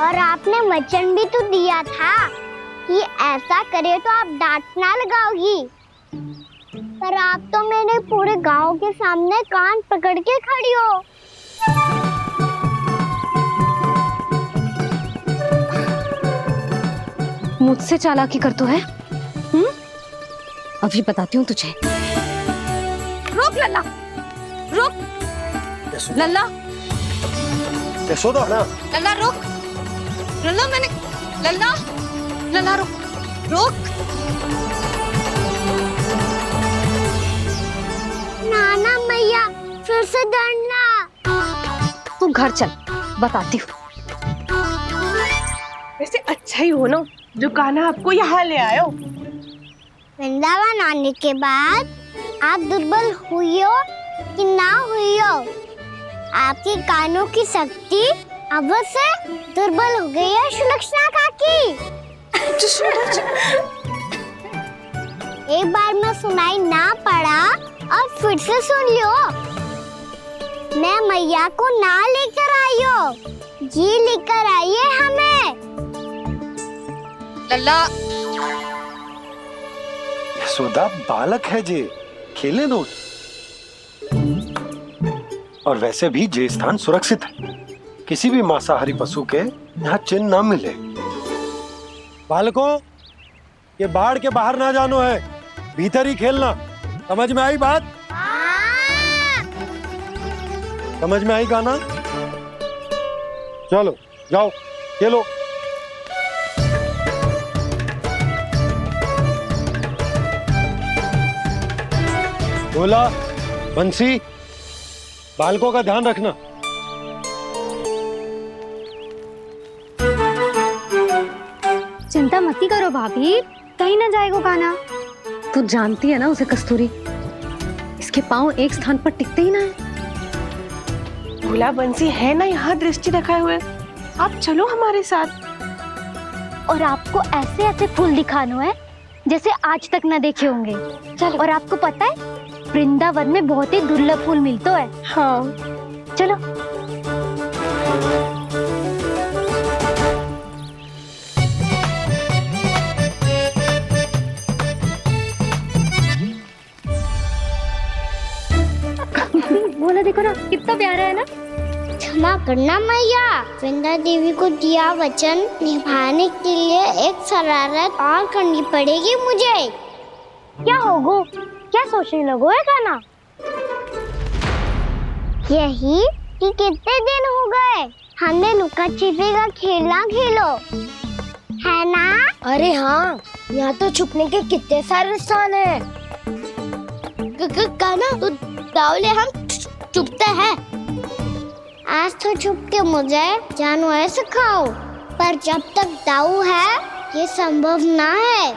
और आपने वचन भी तो दिया था कि ऐसा करे तो आप डांट ना लगाओगी, पर आप तो मेरे पूरे गांव के सामने कान पकड़ के खड़ी हो। मुझसे चालाकी कर तो है? अभी बताती हूँ तुझे। रुक लल्ला, रुक लल्ला, यशोदा ना। लल्ला रुक, लल्ला मैंने, लल्ला, लल्ला रुक, रुक। नाना मैया फिर से डरना। तू घर चल, बताती हूँ। वैसे अच्छा ही हो ना जो कान्हा आपको यहाँ ले आयो। वृंदावन आने के बाद आप दुर्बल हुई हो कि ना हुई हो, आपके कानों की शक्ति अब से दुर्बल हो गई है सुलक्षणा काकी। एक बार में सुनाई ना पड़ा और फिर से सुन लो। मैं मैया को ना लेकर आई हो, जी लेकर आई है हमें। लल्ला, यशोदा बालक है जे, खेलने दो। और वैसे भी जे स्थान सुरक्षित है, किसी भी मांसाहारी पशु के यहाँ चिन्ह ना मिले। बालकों, ये बाढ़ के बाहर ना जानो है, भीतर ही खेलना। समझ में आई बात? समझ में आई गाना? चलो जाओ खेलो। बोला बंसी, बालकों का ध्यान रखना। चिंता मती करो भाभी, कहीं ना जाएगा कान्हा। तू जानती है ना उसे कस्तूरी, इसके पांव एक स्थान पर टिकते ही ना है। भोला बंसी है ना यहाँ दृष्टि रखाए हुए, आप चलो हमारे साथ। और आपको ऐसे ऐसे फूल दिखानो है जैसे आज तक न देखे होंगे। चलो। और आपको पता है वृंदावन में बहुत ही दुर्लभ फूल मिलते हैं। हाँ चलो। बोला देखो ना कितना प्यारा है ना। क्षमा करना मैया, वृंदा देवी को दिया वचन निभाने के लिए एक शरारत और करनी पड़ेगी मुझे। क्या होगो, क्या सोचने लगो है कान्हा? यही कि कितने दिन हो गए हमने लुका छिपी का खेलना खेलो, है ना? अरे हाँ, यहाँ तो छुपने के कितने सारे स्थान है। कान्हा तो दावले हम छुपते हैं। आज तो छुप के मुझे जानवर सिखाओ, पर जब तक दाऊ है ये संभव ना है।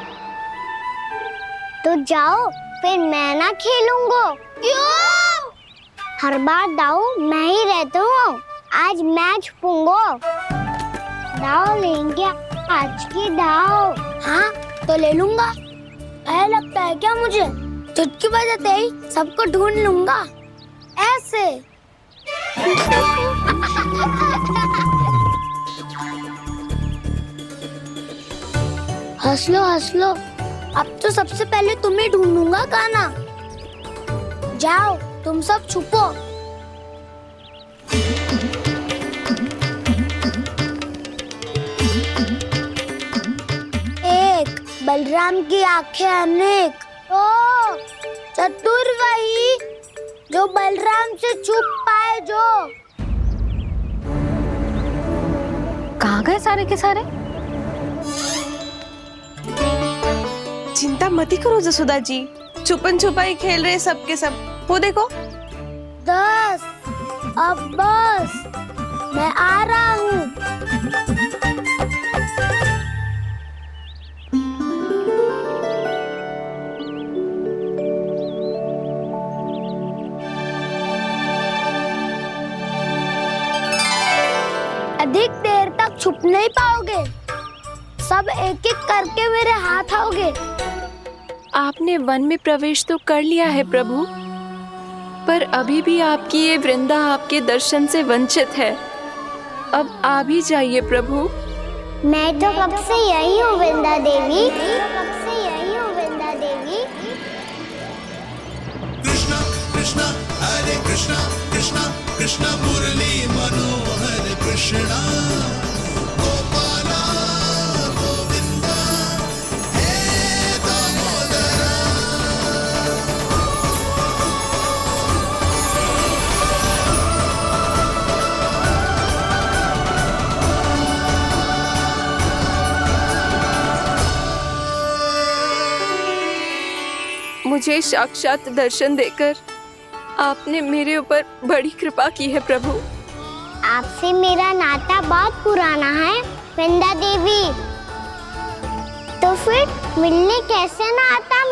तो जाओ, फिर मैं ना खेलूंगा। क्यों? हर बार दाऊ मैं ही रहता हूँ, आज मैं छुपूंगा। दाऊ लेंगे आज की दाऊ। हाँ तो ले लूंगा। ऐसा लगता है क्या मुझे? चुटकी बजाते ही सबको ढूंढ लूंगा ऐसे। हंस लो, अब तो सबसे पहले तुम्हें ढूंढूंगा कान्हा। जाओ तुम सब छुपो। बलराम की आंखें अनेक। तो चतुर वही जो बलराम से छुप पाए। जो कहाँ गए सारे के सारे? चिंता मत करो जसोदा जी, छुपन छुपाई खेल रहे सब के सब। वो देखो 10 अब बस, मैं आ रहा हूँ। अधिक देर तक छुप नहीं पाओगे, सब एक एक करके मेरे हाथ आओगे। आपने वन में प्रवेश तो कर लिया है प्रभु, पर अभी भी आपकी ये वृंदा आपके दर्शन से वंचित है। अब आ भी जाइए प्रभु। मैं तो कब से यही हूँ वृंदा देवी, कब से यही हूँ वृंदा देवी। कृष्णा कृष्णा हरे कृष्णा कृष्णा कृष्णा मुरली मनोहर कृष्णा गोपाला गोविंदा हे दामोदरा। मुझे साक्षात दर्शन देकर आपने मेरे ऊपर बड़ी कृपा की है प्रभु। आपसे मेरा नाता बहुत पुराना है वृंदा देवी, तो फिर मिलने कैसे ना आता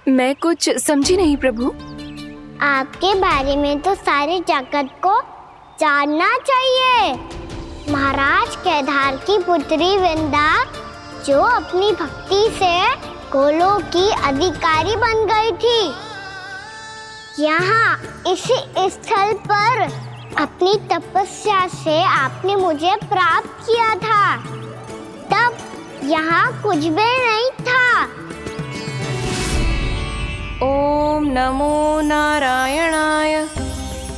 मैं कुछ समझी नहीं प्रभु। आपके बारे में तो सारे जगत को जानना चाहिए। महाराज केदार की पुत्री वृंदा जो अपनी भक्ति से गोलों की अधिकारी बन गई थी, यहाँ इसी स्थल पर अपनी तपस्या से आपने मुझे प्राप्त किया था। तब यहाँ कुछ भी नहीं था। ओम नमो नारायणाय,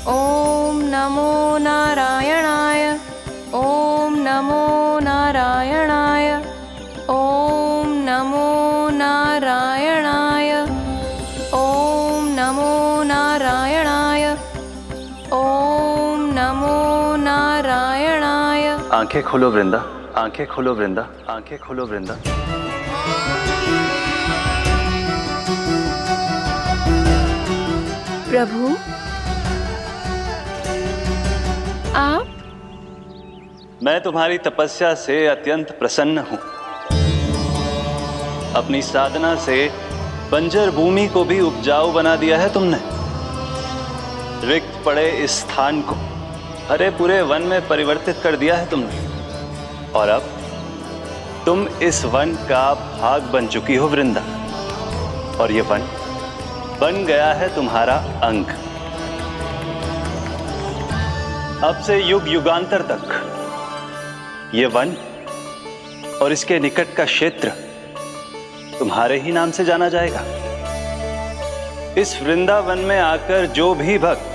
ओम नमो नारायणाय, ओम नमो नारायणाय, ओम नमो नारायणाय, ओम नमो नारायणाय, ओम नमो नारायणाय। आंखें खोलो वृंदा, आंखें खोलो वृंदा, आंखें खोलो वृंदा। प्रभु आप? मैं तुम्हारी तपस्या से अत्यंत प्रसन्न हूं। अपनी साधना से बंजर भूमि को भी उपजाऊ बना दिया है तुमने। रिक्त पड़े इस स्थान को हरे पूरे वन में परिवर्तित कर दिया है तुमने। और अब तुम इस वन का भाग बन चुकी हो वृंदा, और ये वन बन गया है तुम्हारा अंग। अब से युग युगांतर तक ये वन और इसके निकट का क्षेत्र तुम्हारे ही नाम से जाना जाएगा। इस वृंदावन में आकर जो भी भक्त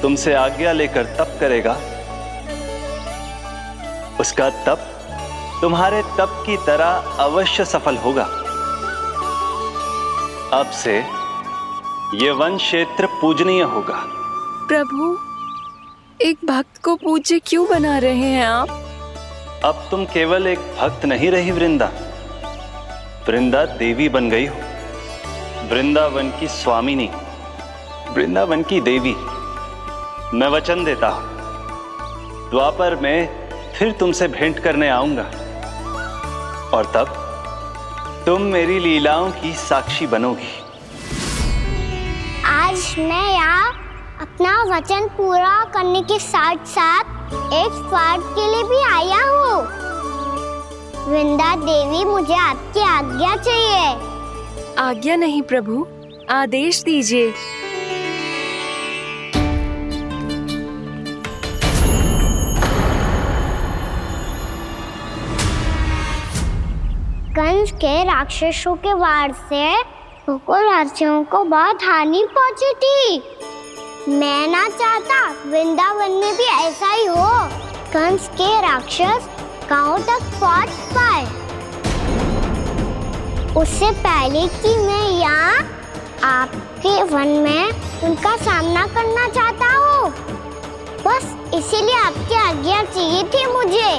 तुमसे आज्ञा लेकर तप करेगा, उसका तप तुम्हारे तप की तरह अवश्य सफल होगा। अब से ये वन क्षेत्र पूजनीय होगा। प्रभु एक भक्त को पूज्य क्यों बना रहे हैं आप? अब तुम केवल एक भक्त नहीं रही वृंदा, वृंदा देवी बन गई हो। वृंदावन की स्वामिनी, वृंदावन की देवी। मैं वचन देता हूं, द्वापर में फिर तुमसे भेंट करने आऊंगा, और तब तुम मेरी लीलाओं की साक्षी बनोगी। आज मैं यहाँ अपना वचन पूरा करने के साथ साथ एक स्वार्थ के लिए भी आया हूँ। वृंदा देवी, मुझे आपकी आज्ञा चाहिए। आज्ञा नहीं प्रभु, आदेश दीजिए। कंस के राक्षसों के वार से गोकुलवासियों को बहुत हानि पहुंची थी। मैं ना चाहता वृंदावन में भी ऐसा ही हो। कंस के राक्षस गांव तक पहुंच पाए। उससे पहले कि मैं यहाँ आपके वन में उनका सामना करना चाहता हूँ। बस इसीलिए आपकी आज्ञा चाहिए थी मुझे।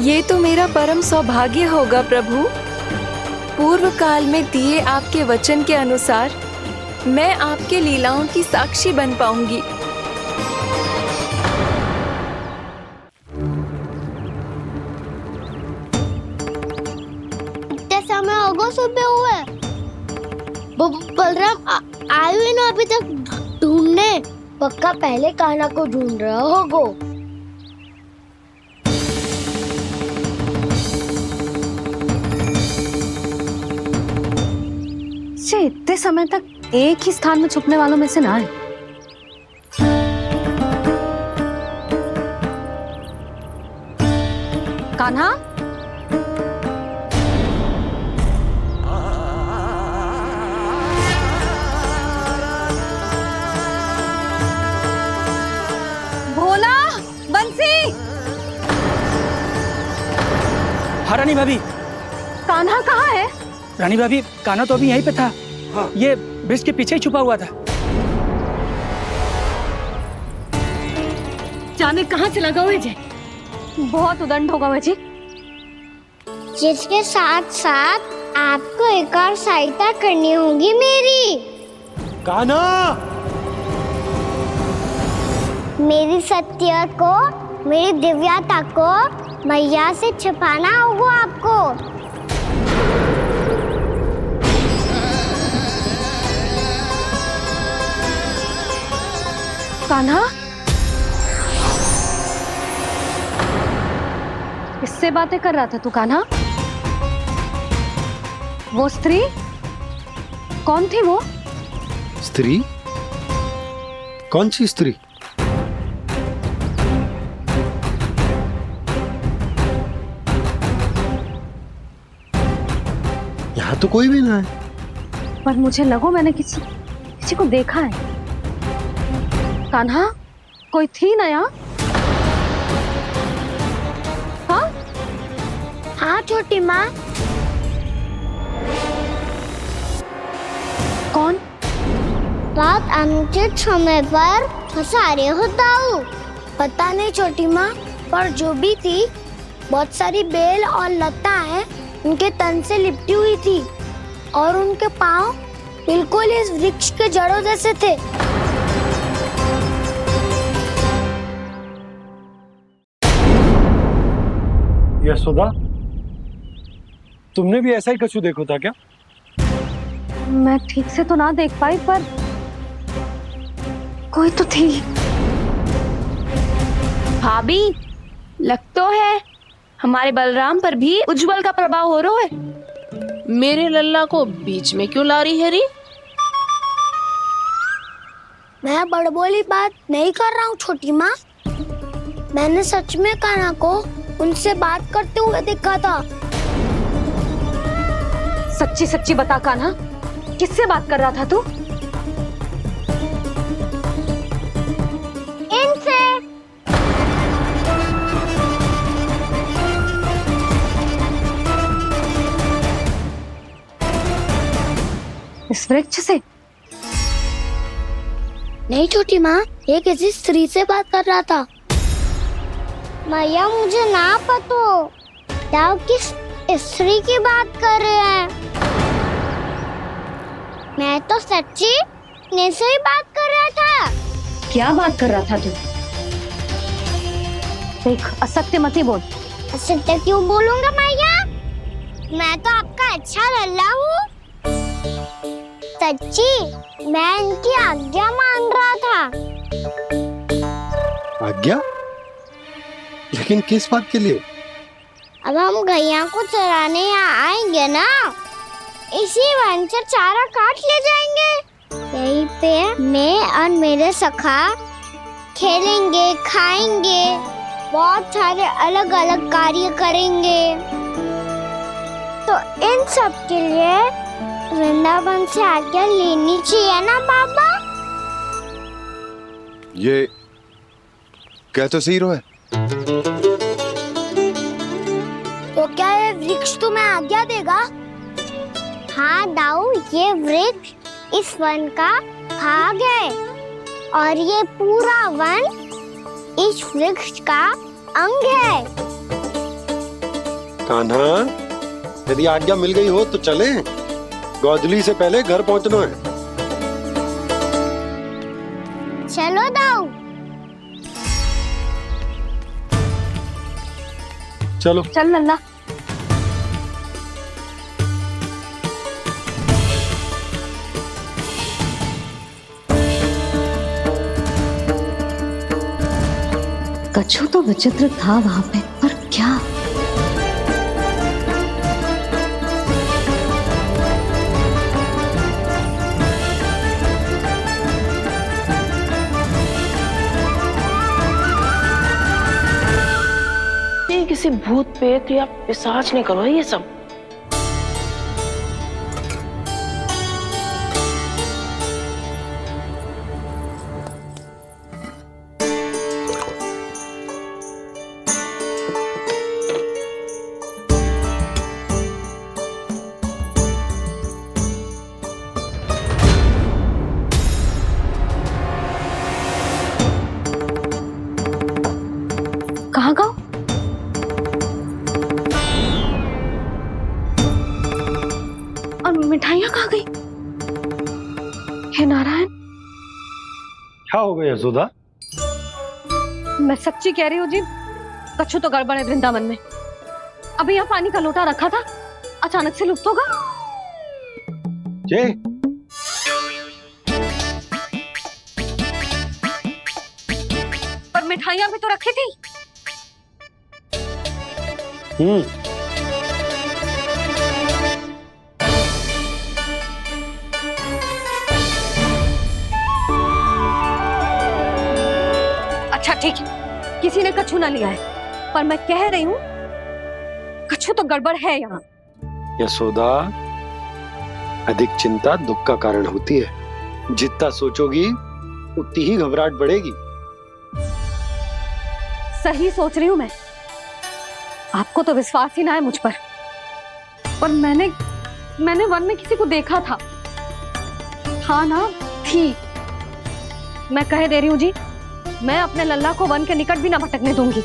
ये तो मेरा परम सौभाग्य होगा प्रभु। पूर्व काल में दिए आपके वचन के अनुसार मैं आपके लीलाओं की साक्षी बन पाऊंगी। इतने समय होगा सुबह हुए, बलराम आए हुए ना अभी तक ढूंढने। पक्का पहले कान्हा को ढूंढ रहा होगा। इतने समय तक एक ही स्थान में छुपने वालों में से ना है। कान्हा, भोला, बंसी। हाँ रानी भाभी। कान्हा कहाँ है? रानी भाभी, कान्हा तो अभी यहीं पे था। हाँ। ये ब्रिज के पीछे ही छुपा हुआ था। जाने कहाँ चला गया है जी? बहुत उदंड होगा जी। जिसके साथ साथ आपको एक और सहायता करनी होगी मेरी। कान्हा, मेरी सत्य को, मेरी दिव्यता को मैया से छिपाना होगा आपको। कान्हा, किससे बातें कर रहा था तू कान्हा? वो स्त्री कौन थी? वो स्त्री? कौन सी स्त्री? यहाँ तो कोई भी ना है। पर मुझे लगो मैंने किसी को देखा है। कान्हा, कोई थी ना यहाँ? हाँ? हाँ छोटी माँ। कौन? रात अनुचित समय पर फंसा रहे हो दाऊ। पता नहीं छोटी माँ, पर जो भी थी बहुत सारी बेल और लता है उनके तन से लिपटी हुई थी और उनके पाँव बिल्कुल इस वृक्ष के जड़ों जैसे थे। यशोदा, तुमने भी ऐसा ही कछु देखो था क्या? मैं ठीक से तो ना देख पाई, पर कोई तो थी। भाभी, लग तो है हमारे बलराम पर भी उज्जवल का प्रभाव हो रहा है। मेरे लल्ला को बीच में क्यों ला रही है री? मैं बड़बोली बात नहीं कर रहा हूँ छोटी माँ। मैंने सच में कान्हा को उनसे बात करते हुए देखा था। सच्ची सच्ची बता कान्हा, किससे बात कर रहा था तू? इनसे। इस वृक्ष से? नहीं छोटी माँ, ये किसी स्त्री से बात कर रहा था। मैया मुझे ना पतो क्या किस स्त्री की बात कर रहे हैं। मैं तो सच्ची ने से ही बात कर रहा था। क्या बात कर रहा था तू? देख, असत्य मत ही बोल। असत्य क्यों बोलूंगा मैया? मैं तो आपका अच्छा लल्ला हूँ। सच्ची मैं इनकी आज्ञा मान रहा था। आज्ञा? लेकिन किस बात के लिए? अब हम गैया को चराने यहाँ आएंगे ना, इसी वन से चारा काट ले जाएंगे। यहीं पे मैं और मेरे सखा खेलेंगे, खाएंगे, बहुत सारे अलग अलग कार्य करेंगे। तो इन सब के लिए वृंदावन से आज्ञा लेनी चाहिए ना बाबा? ये क्या तो सही रो है। तो क्या ये वृक्ष तुम्हें आज्ञा देगा? हाँ दाऊ, ये वृक्ष इस वन का भाग है और ये पूरा वन इस वृक्ष का अंग है। कान्हा, यदि आज्ञा मिल गई हो तो चलें। गोधूली से पहले घर पहुंचना है। चलो दाऊ। चलो चल नन्ना। कछु तो विचित्र था वहां पे, पर क्या? ये किसी भूत प्रेत या पिशाच ने करो है ये सब। कहाँ गाँव? और मिठाइयाँ कहाँ गई? हे नारायण, क्या हो गया यशोदा? मैं सच्ची कह रही हूँ जी, कछु तो गड़बड़ है वृंदावन में। अभी यहाँ पानी का लोटा रखा था, अचानक से लुप्त होगा। जय, पर मिठाइयाँ भी तो रखी थी। अच्छा ठीक है, किसी ने कछु ना लिया है, पर मैं कह रही हूँ कछु तो गड़बड़ है यहाँ। यशोदा, अधिक चिंता दुख का कारण होती है। जितना सोचोगी उतनी ही घबराहट बढ़ेगी। सही सोच रही हूँ मैं। आपको तो विश्वास ही ना है मुझ पर मैंने वन में किसी को देखा था। हाँ ना, थी। मैं कह दे रही हूँ जी, मैं अपने लल्ला को वन के निकट भी ना भटकने दूंगी।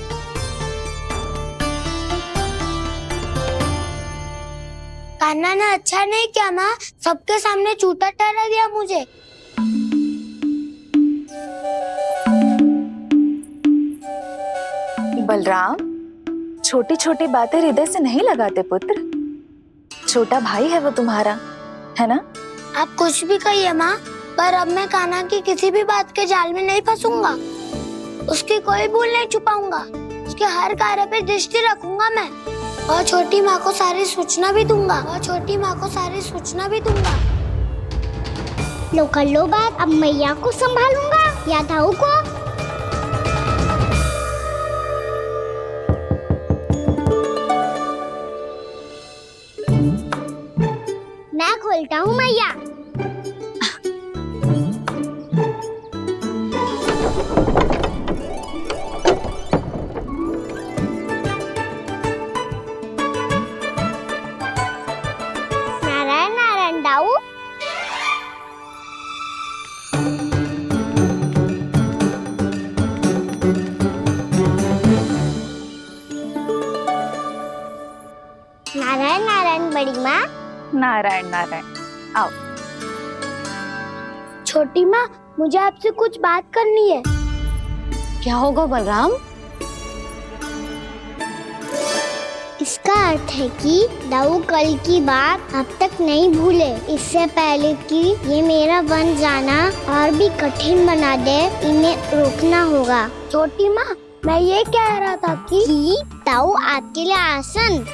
कान्हा ने अच्छा नहीं किया माँ, सबके सामने झूठा ठहरा दिया मुझे। बलराम, छोटी छोटी बातें हृदय से नहीं लगाते पुत्र। छोटा भाई है वो तुम्हारा, है ना? आप कुछ भी कहिए माँ, पर अब मैं कान्हा की किसी भी बात के जाल में नहीं फंसूंगा। उसकी कोई भूल नहीं छुपाऊंगा। उसके हर कार्य पे दृष्टि रखूंगा मैं, और छोटी माँ को सारी सूचना भी दूंगा। लो कर लो बात, अब मैया को संभालूंगा या दाऊ को। मैं खोलता हूँ मैया। नारायण नारायण दाऊ। नारायण नारायण बड़ी माँ। नारायण नारायण, आओ। छोटी माँ, मुझे आपसे कुछ बात करनी है। क्या होगा बलराम? इसका अर्थ है कि दाऊ कल की बात अब तक नहीं भूले। इससे पहले कि ये मेरा वन जाना और भी कठिन बना दे, इन्हें रोकना होगा। छोटी माँ, मैं ये कह रहा था कि दाऊ आपके लिए आसन।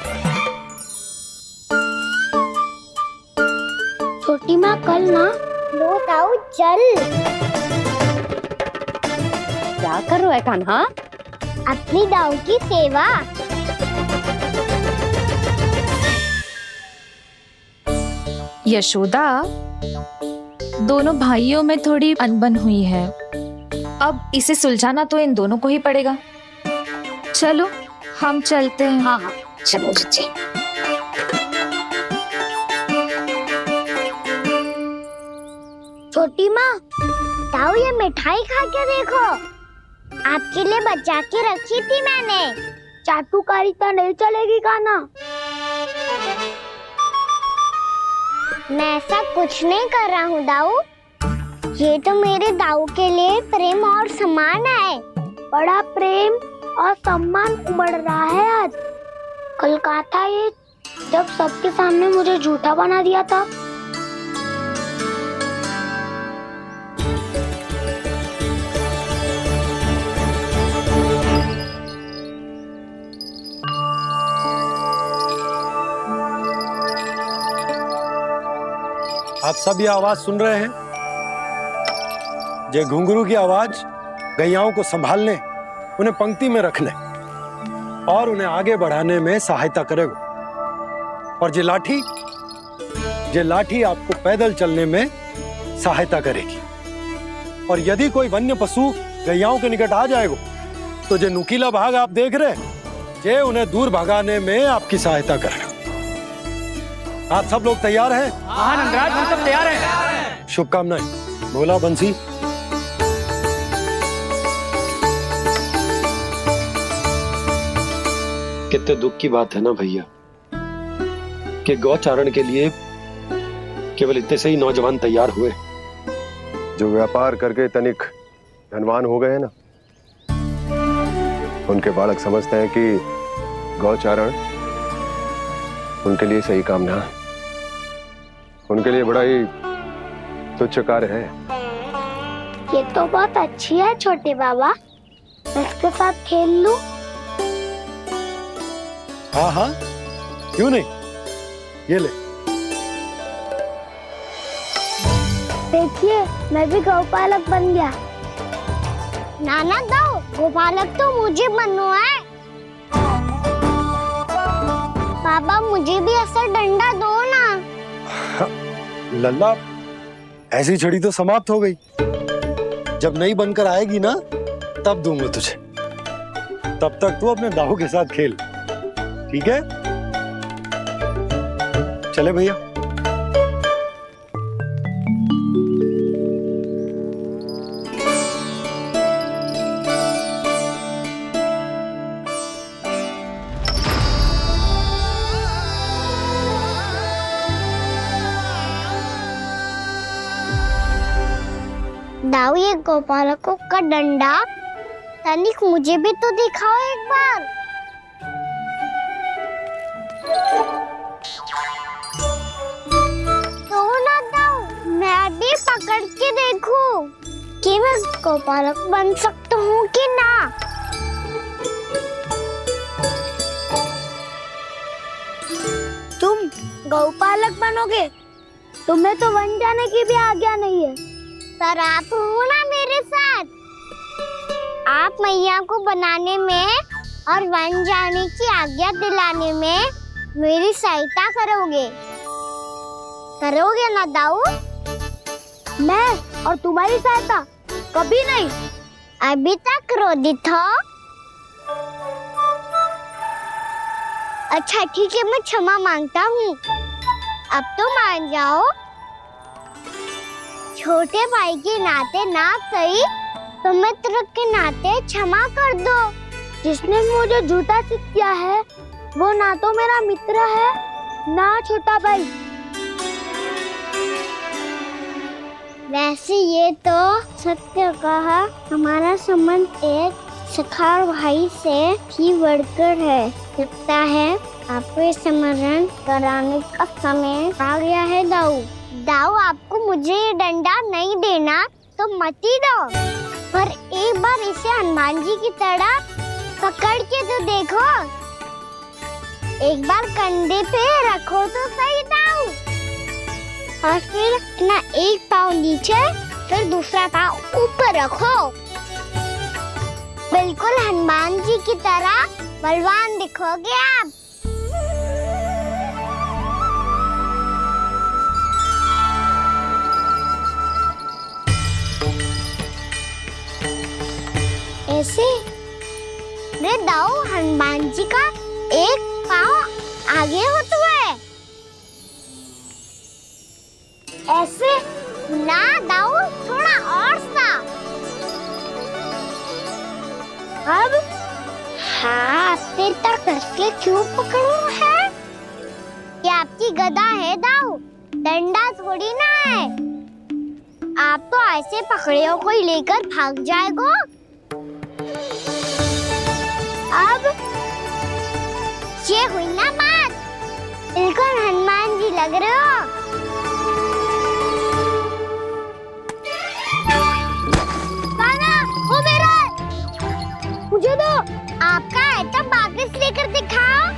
छोटी माँ, कल ना लो दाऊ चल। क्या कर रहा है कान्हा? अपनी दाऊ की सेवा। यशोदा, दोनों भाइयों में थोड़ी अनबन हुई है। अब इसे सुलझाना तो इन दोनों को ही पड़ेगा। चलो हम चलते हैं। हाँ हाँ, चलो चचे। छोटी माँ, ताऊ ये मिठाई खा के देखो, आपके लिए बचा के रखी थी मैंने। चाटुकारिता नहीं चलेगी कान्हा। मैं ऐसा कुछ नहीं कर रहा हूँ दाऊ, ये तो मेरे दाऊ के लिए प्रेम और सम्मान है। बड़ा प्रेम और सम्मान उमड़ रहा है आज। कल कहा था ये जब सबके सामने मुझे झूठा बना दिया था। आप सब ये आवाज सुन रहे हैं? ये घुंघरू की आवाज गैयाओं को संभालने, उन्हें पंक्ति में रखने और उन्हें आगे बढ़ाने में सहायता करेगा। और ये लाठी आपको पैदल चलने में सहायता करेगी। और यदि कोई वन्य पशु गैयाओं के निकट आ जाएगा तो जो नुकीला भाग आप देख रहे हैं, ये उन्हें दूर भगाने में आपकी सहायता करेगा। आप सब लोग तैयार हैं? हाँ नंदराज, हम सब तैयार हैं। शुभकामनाएं। बोला बंसी। कितने दुख की बात है ना भैया कि गौचारण के लिए केवल इतने से ही नौजवान तैयार हुए। जो व्यापार करके तनिक धनवान हो गए ना, उनके बालक समझते हैं कि गौचारण उनके लिए सही काम ना है, उनके लिए बड़ा ही तुच्छ कार्य है। ये तो बहुत अच्छी है छोटे बाबा, मैं इसके साथ खेल लूं? हाँ हाँ, क्यों नहीं, ये ले। देखिए मैं भी गौपालक बन गया। नाना दो, गौपालक तो मुझे बनना है। बाबा मुझे भी ऐसा डंडा दो ना। लल्ला, ऐसी छड़ी तो समाप्त हो गई। जब नई बनकर आएगी ना तब दूंगा तुझे। तब तक तू अपने दाऊ के साथ खेल, ठीक है? चले भैया। दाऊ ये गोपालकों का डंडा तनिक मुझे भी तो दिखाओ एक बार। तो ना दाऊ, मैं भी पकड़ के देखूं कि मैं गोपालक बन सकता हूँ कि ना। तुम गौपालक बनोगे? तुम्हें तो वन जाने की भी आज्ञा नहीं है। पर आप हो ना मेरे साथ, आप मैया को बनाने में और वन जाने की आज्ञा दिलाने में मेरी सहायता करोगे ना दाऊ? मैं और तुम्हारी सहायता कभी नहीं। अभी तक क्रोधित हो? अच्छा ठीक है, मैं क्षमा मांगता हूँ। अब तो मान जाओ। छोटे भाई के नाते ना सही तो मित्र के नाते क्षमा कर दो। जिसने मुझे झूठा सिद्ध किया है वो ना तो मेरा मित्र है ना छोटा भाई। वैसे ये तो सत्य कहा, हमारा संबंध एक सखा भाई से भी बढ़कर है। लगता है आपको स्मरण कराने का समय आ गया है दाऊ। दाऊ आपको मुझे ये डंडा नहीं देना तो मत ही दो, पर एक बार इसे हनुमान जी की तरह पकड़ के तो देखो। एक बार कंधे पे रखो तो सही दाऊ, और फिर अपना एक पाँव नीचे फिर दूसरा पाँव ऊपर रखो। बिल्कुल हनुमान जी की तरह बलवान दिखोगे आप। ऐसे रे दाऊ, हनुमान जी का एक पाँव आगे होता है। ऐसे ना दाऊ, और साफ। अब हाथ से तक कसके क्यों पकड़ू है? ये आपकी गदा है दाऊ, डंडा थोड़ी ना है। आप तो ऐसे पकड़े हो कोई लेकर भाग जाएगा। अब ये हुई ना बात, बिल्कुल हनुमान जी लग रहे हो। कान्हा, वो मेरा है। मुझे दो। आपका है तो वापस लेकर दिखाओ।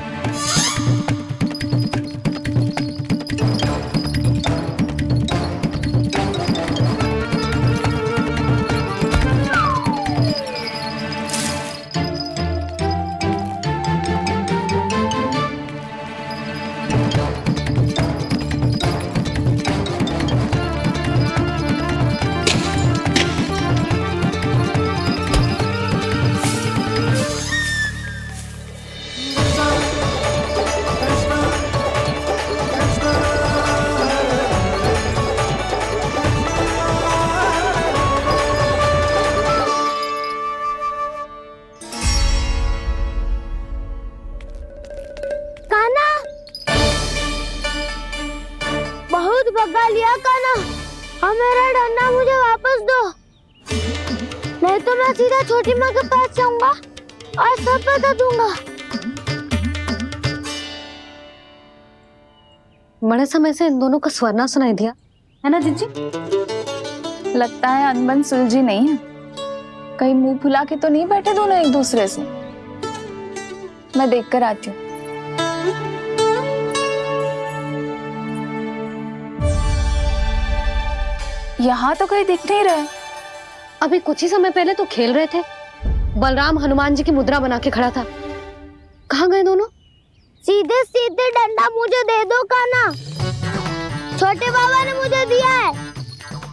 बहुत भगा लिया कान्हा, अब मेरा डंडा मुझे वापस दो, नहीं तो मैं सीधा छोटी माँ के पास जाऊंगा और सब बता दूंगा। बड़े समय से इन दोनों का स्वर ना सुनाई दिया, है ना जीजी? लगता है अनबन सुलझी नहीं है। कहीं मुंह फुला के तो नहीं बैठे दोनों एक दूसरे से। मैं देख कर आती हूँ। यहाँ तो कहीं दिख नहीं रहा। अभी कुछ ही समय पहले तो खेल रहे थे। बलराम हनुमान जी की मुद्रा बना के खड़ा था। कहाँ गए दोनों? सीधे सीधे डंडा मुझे दे दो कान्हा, छोटे बाबा ने मुझे दिया है,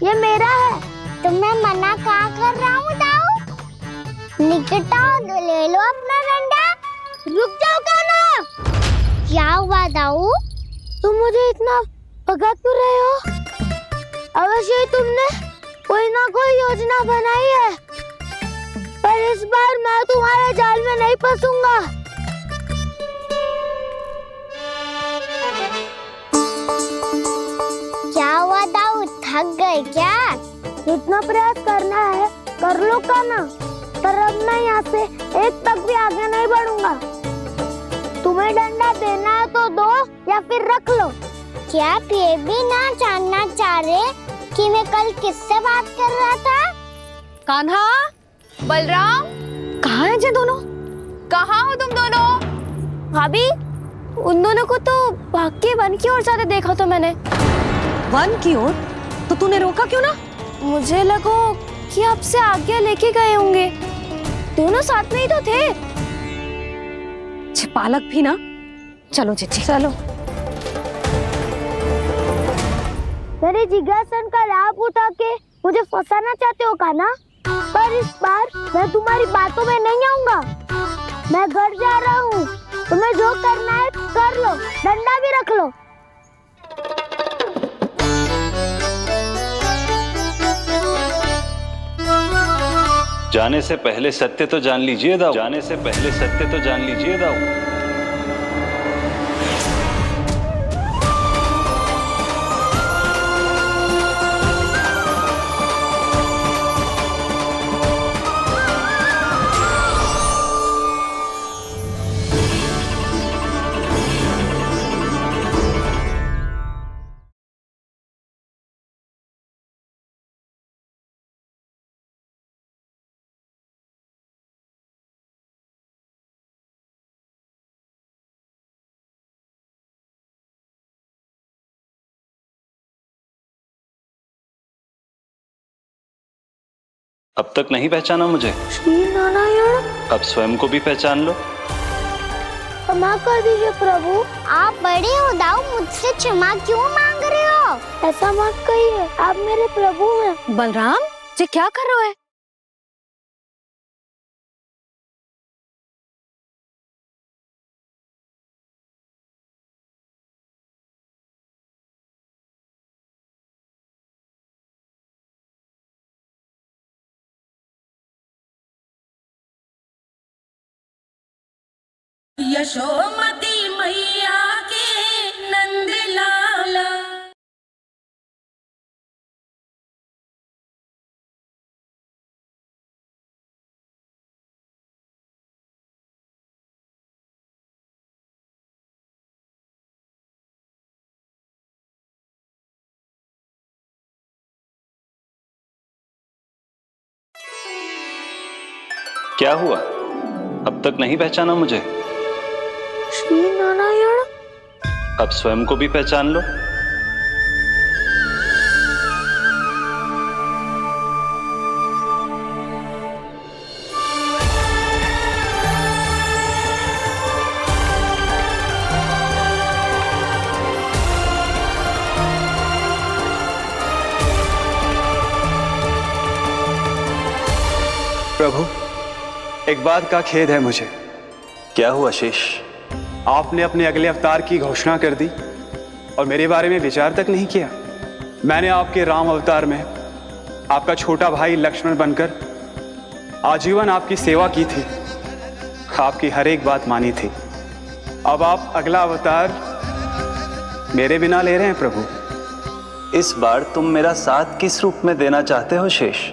ये मेरा है। तो मैं मना कहाँ कर रहा हूँ दाऊ? निकट आओ, ले लो अपना डंडा। रुक जाओ कान्हा। क्या हुआ दाऊ? तुम मुझे इतना भगा क्यों रहे हो? अवश्य ही तुमने कोई ना कोई योजना बनाई है, पर इस बार मैं तुम्हारे जाल में नहीं फंसूंगा। क्या हुआ दाऊ, थक गए क्या? जितना प्रयास करना है कर लो कान्हा, पर अब मैं यहाँ से एक तक भी आगे नहीं बढ़ूंगा। तुम्हें डंडा देना है तो दो या फिर रख लो। क्या आप ये भी ना जानना चाह रहे कि मैं कल किससे बात कर रहा था? कान्हा, बलराम, कहाँ हैं ये दोनों? कहाँ हो तुम दोनों? भाभी, उन दोनों को तो भाग के वन की ओर जाते देखा तो मैंने। वन की ओर? तो तूने रोका क्यों ना? मुझे लगो कि आपसे आज्ञा लेके गए होंगे। दोनों साथ में ही तो थे। पालक भी ना। चलो जीजी, चलो। मेरे जिज्ञासन का लाभ उठा के मुझे फंसाना चाहते हो कान्हा? पर इस बार मैं तुम्हारी बातों में नहीं आऊंगा। मैं घर जा रहा हूँ, तुम्हें जो करना है कर लो, डंडा भी रख लो। जाने से पहले सत्य तो जान लीजिए दाऊ। जाने से पहले सत्य तो जान लीजिए दाऊ। अब तक नहीं पहचाना मुझे? श्री नारायण। अब स्वयं को भी पहचान लो। क्षमा कर दीजिए प्रभु। आप बड़े हो दाऊ, मुझसे क्षमा क्यों मांग रहे हो? ऐसा मत कहिए, आप मेरे प्रभु हैं। बलराम, ये क्या कर रहे हो? यशोमती मैया के नंद लाला। क्या हुआ? अब तक नहीं पहचाना मुझे? श्री नारायण। अब स्वयं को भी पहचान लो। प्रभु, एक बात का खेद है मुझे। क्या हुआ शेष? आपने अपने अगले अवतार की घोषणा कर दी और मेरे बारे में विचार तक नहीं किया। मैंने आपके राम अवतार में आपका छोटा भाई लक्ष्मण बनकर आजीवन आपकी सेवा की थी, आपकी हर एक बात मानी थी। अब आप अगला अवतार मेरे बिना ले रहे हैं प्रभु। इस बार तुम मेरा साथ किस रूप में देना चाहते हो शेष?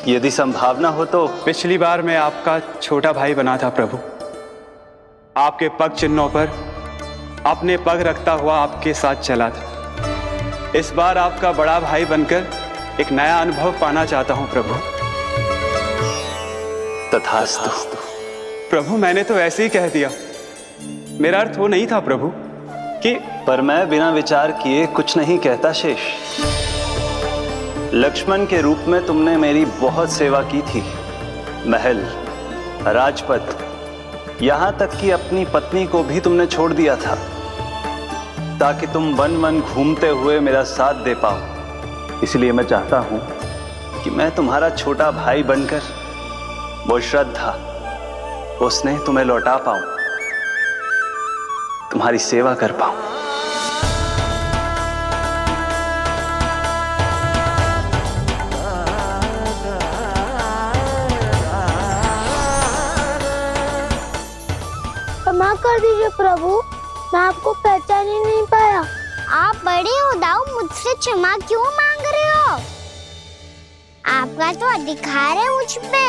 यदि संभावना हो तो। पिछली बार मैं आपका छोटा भाई बना था प्रभु, आपके पग चिन्हों पर अपने पग रखता हुआ आपके साथ चला था। इस बार आपका बड़ा भाई बनकर एक नया अनुभव पाना चाहता हूं प्रभु। तथास्तु। प्रभु, मैंने तो ऐसे ही कह दिया, मेरा अर्थ वो नहीं था प्रभु कि। पर मैं बिना विचार किए कुछ नहीं कहता शेष। लक्ष्मण के रूप में तुमने मेरी बहुत सेवा की थी। महल, राजपथ, यहां तक कि अपनी पत्नी को भी तुमने छोड़ दिया था ताकि तुम वन वन घूमते हुए मेरा साथ दे पाओ। इसलिए मैं चाहता हूं कि मैं तुम्हारा छोटा भाई बनकर वो श्रद्धा, वो स्नेह तुम्हें लौटा पाऊं, तुम्हारी सेवा कर पाऊं। क्षमा कर दीजिए प्रभु, मैं आपको पहचान ही नहीं पाया। आप बड़े हो दाऊ, मुझसे क्षमा क्यों मांग रहे हो? आपका तो अधिकार है मुझ पे।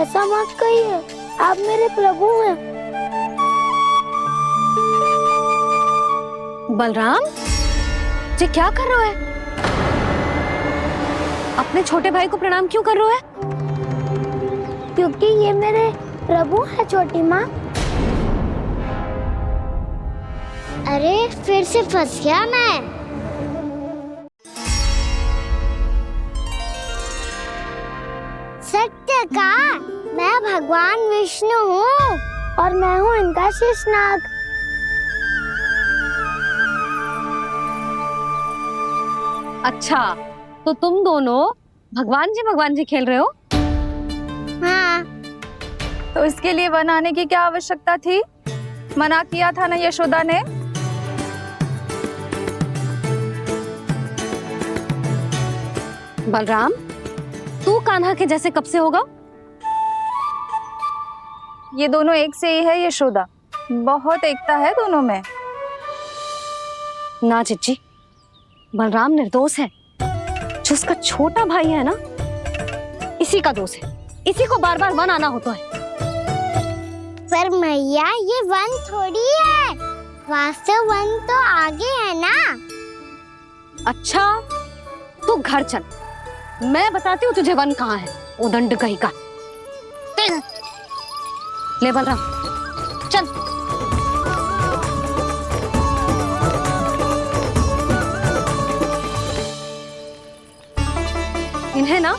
ऐसा मत कहिए, आप मेरे प्रभु हैं। बलराम जी, क्या कर रहे हो? अपने छोटे भाई को प्रणाम क्यों कर रहे हो? क्योंकि ये मेरे प्रभु है छोटी माँ। अरे फिर से फंस गया मैं। सत्य का, मैं भगवान विष्णु हूँ और मैं हूँ इनका शेषनाग। अच्छा, तो तुम दोनों भगवान जी खेल रहे हो? हाँ। तो इसके लिए वन आने की क्या आवश्यकता थी? मना किया था ना यशोदा ने। बलराम, तू कान्हा के जैसे कब से होगा? ये दोनों एक से ही है यशोदा, बहुत एकता है दोनों में। ना चिच्ची, बलराम निर्दोष है। जो उसका छोटा भाई है ना, इसी का दोष है। इसी को बार बार वन आना होता है। पर मैया, ये वन थोड़ी है, वास्तव वन तो आगे है ना। अच्छा, तू घर चल, मैं बताती हूँ तुझे वन कहाँ है। उदंड कहीं का। ले बलराम, चल। इन्हें ना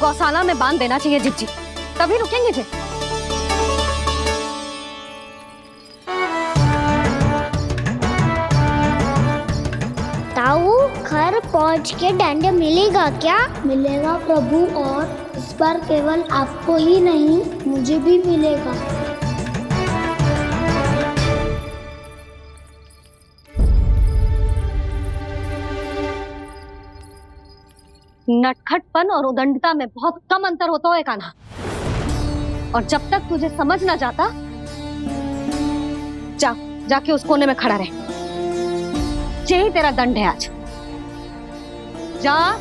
गौशाला में बांध देना चाहिए जिज्जी, तभी रुकेंगे जे। ताऊ, घर पहुंच के दंड मिलेगा क्या? मिलेगा प्रभु, और इस बार केवल आपको ही नहीं, मुझे भी मिलेगा। नटखटपन और उदंडता में बहुत कम अंतर होता है कान्हा। और जब तक तुझे समझ ना जाता, जाके उस कोने में खड़ा रहे। यही तेरा दंड है आज। जा।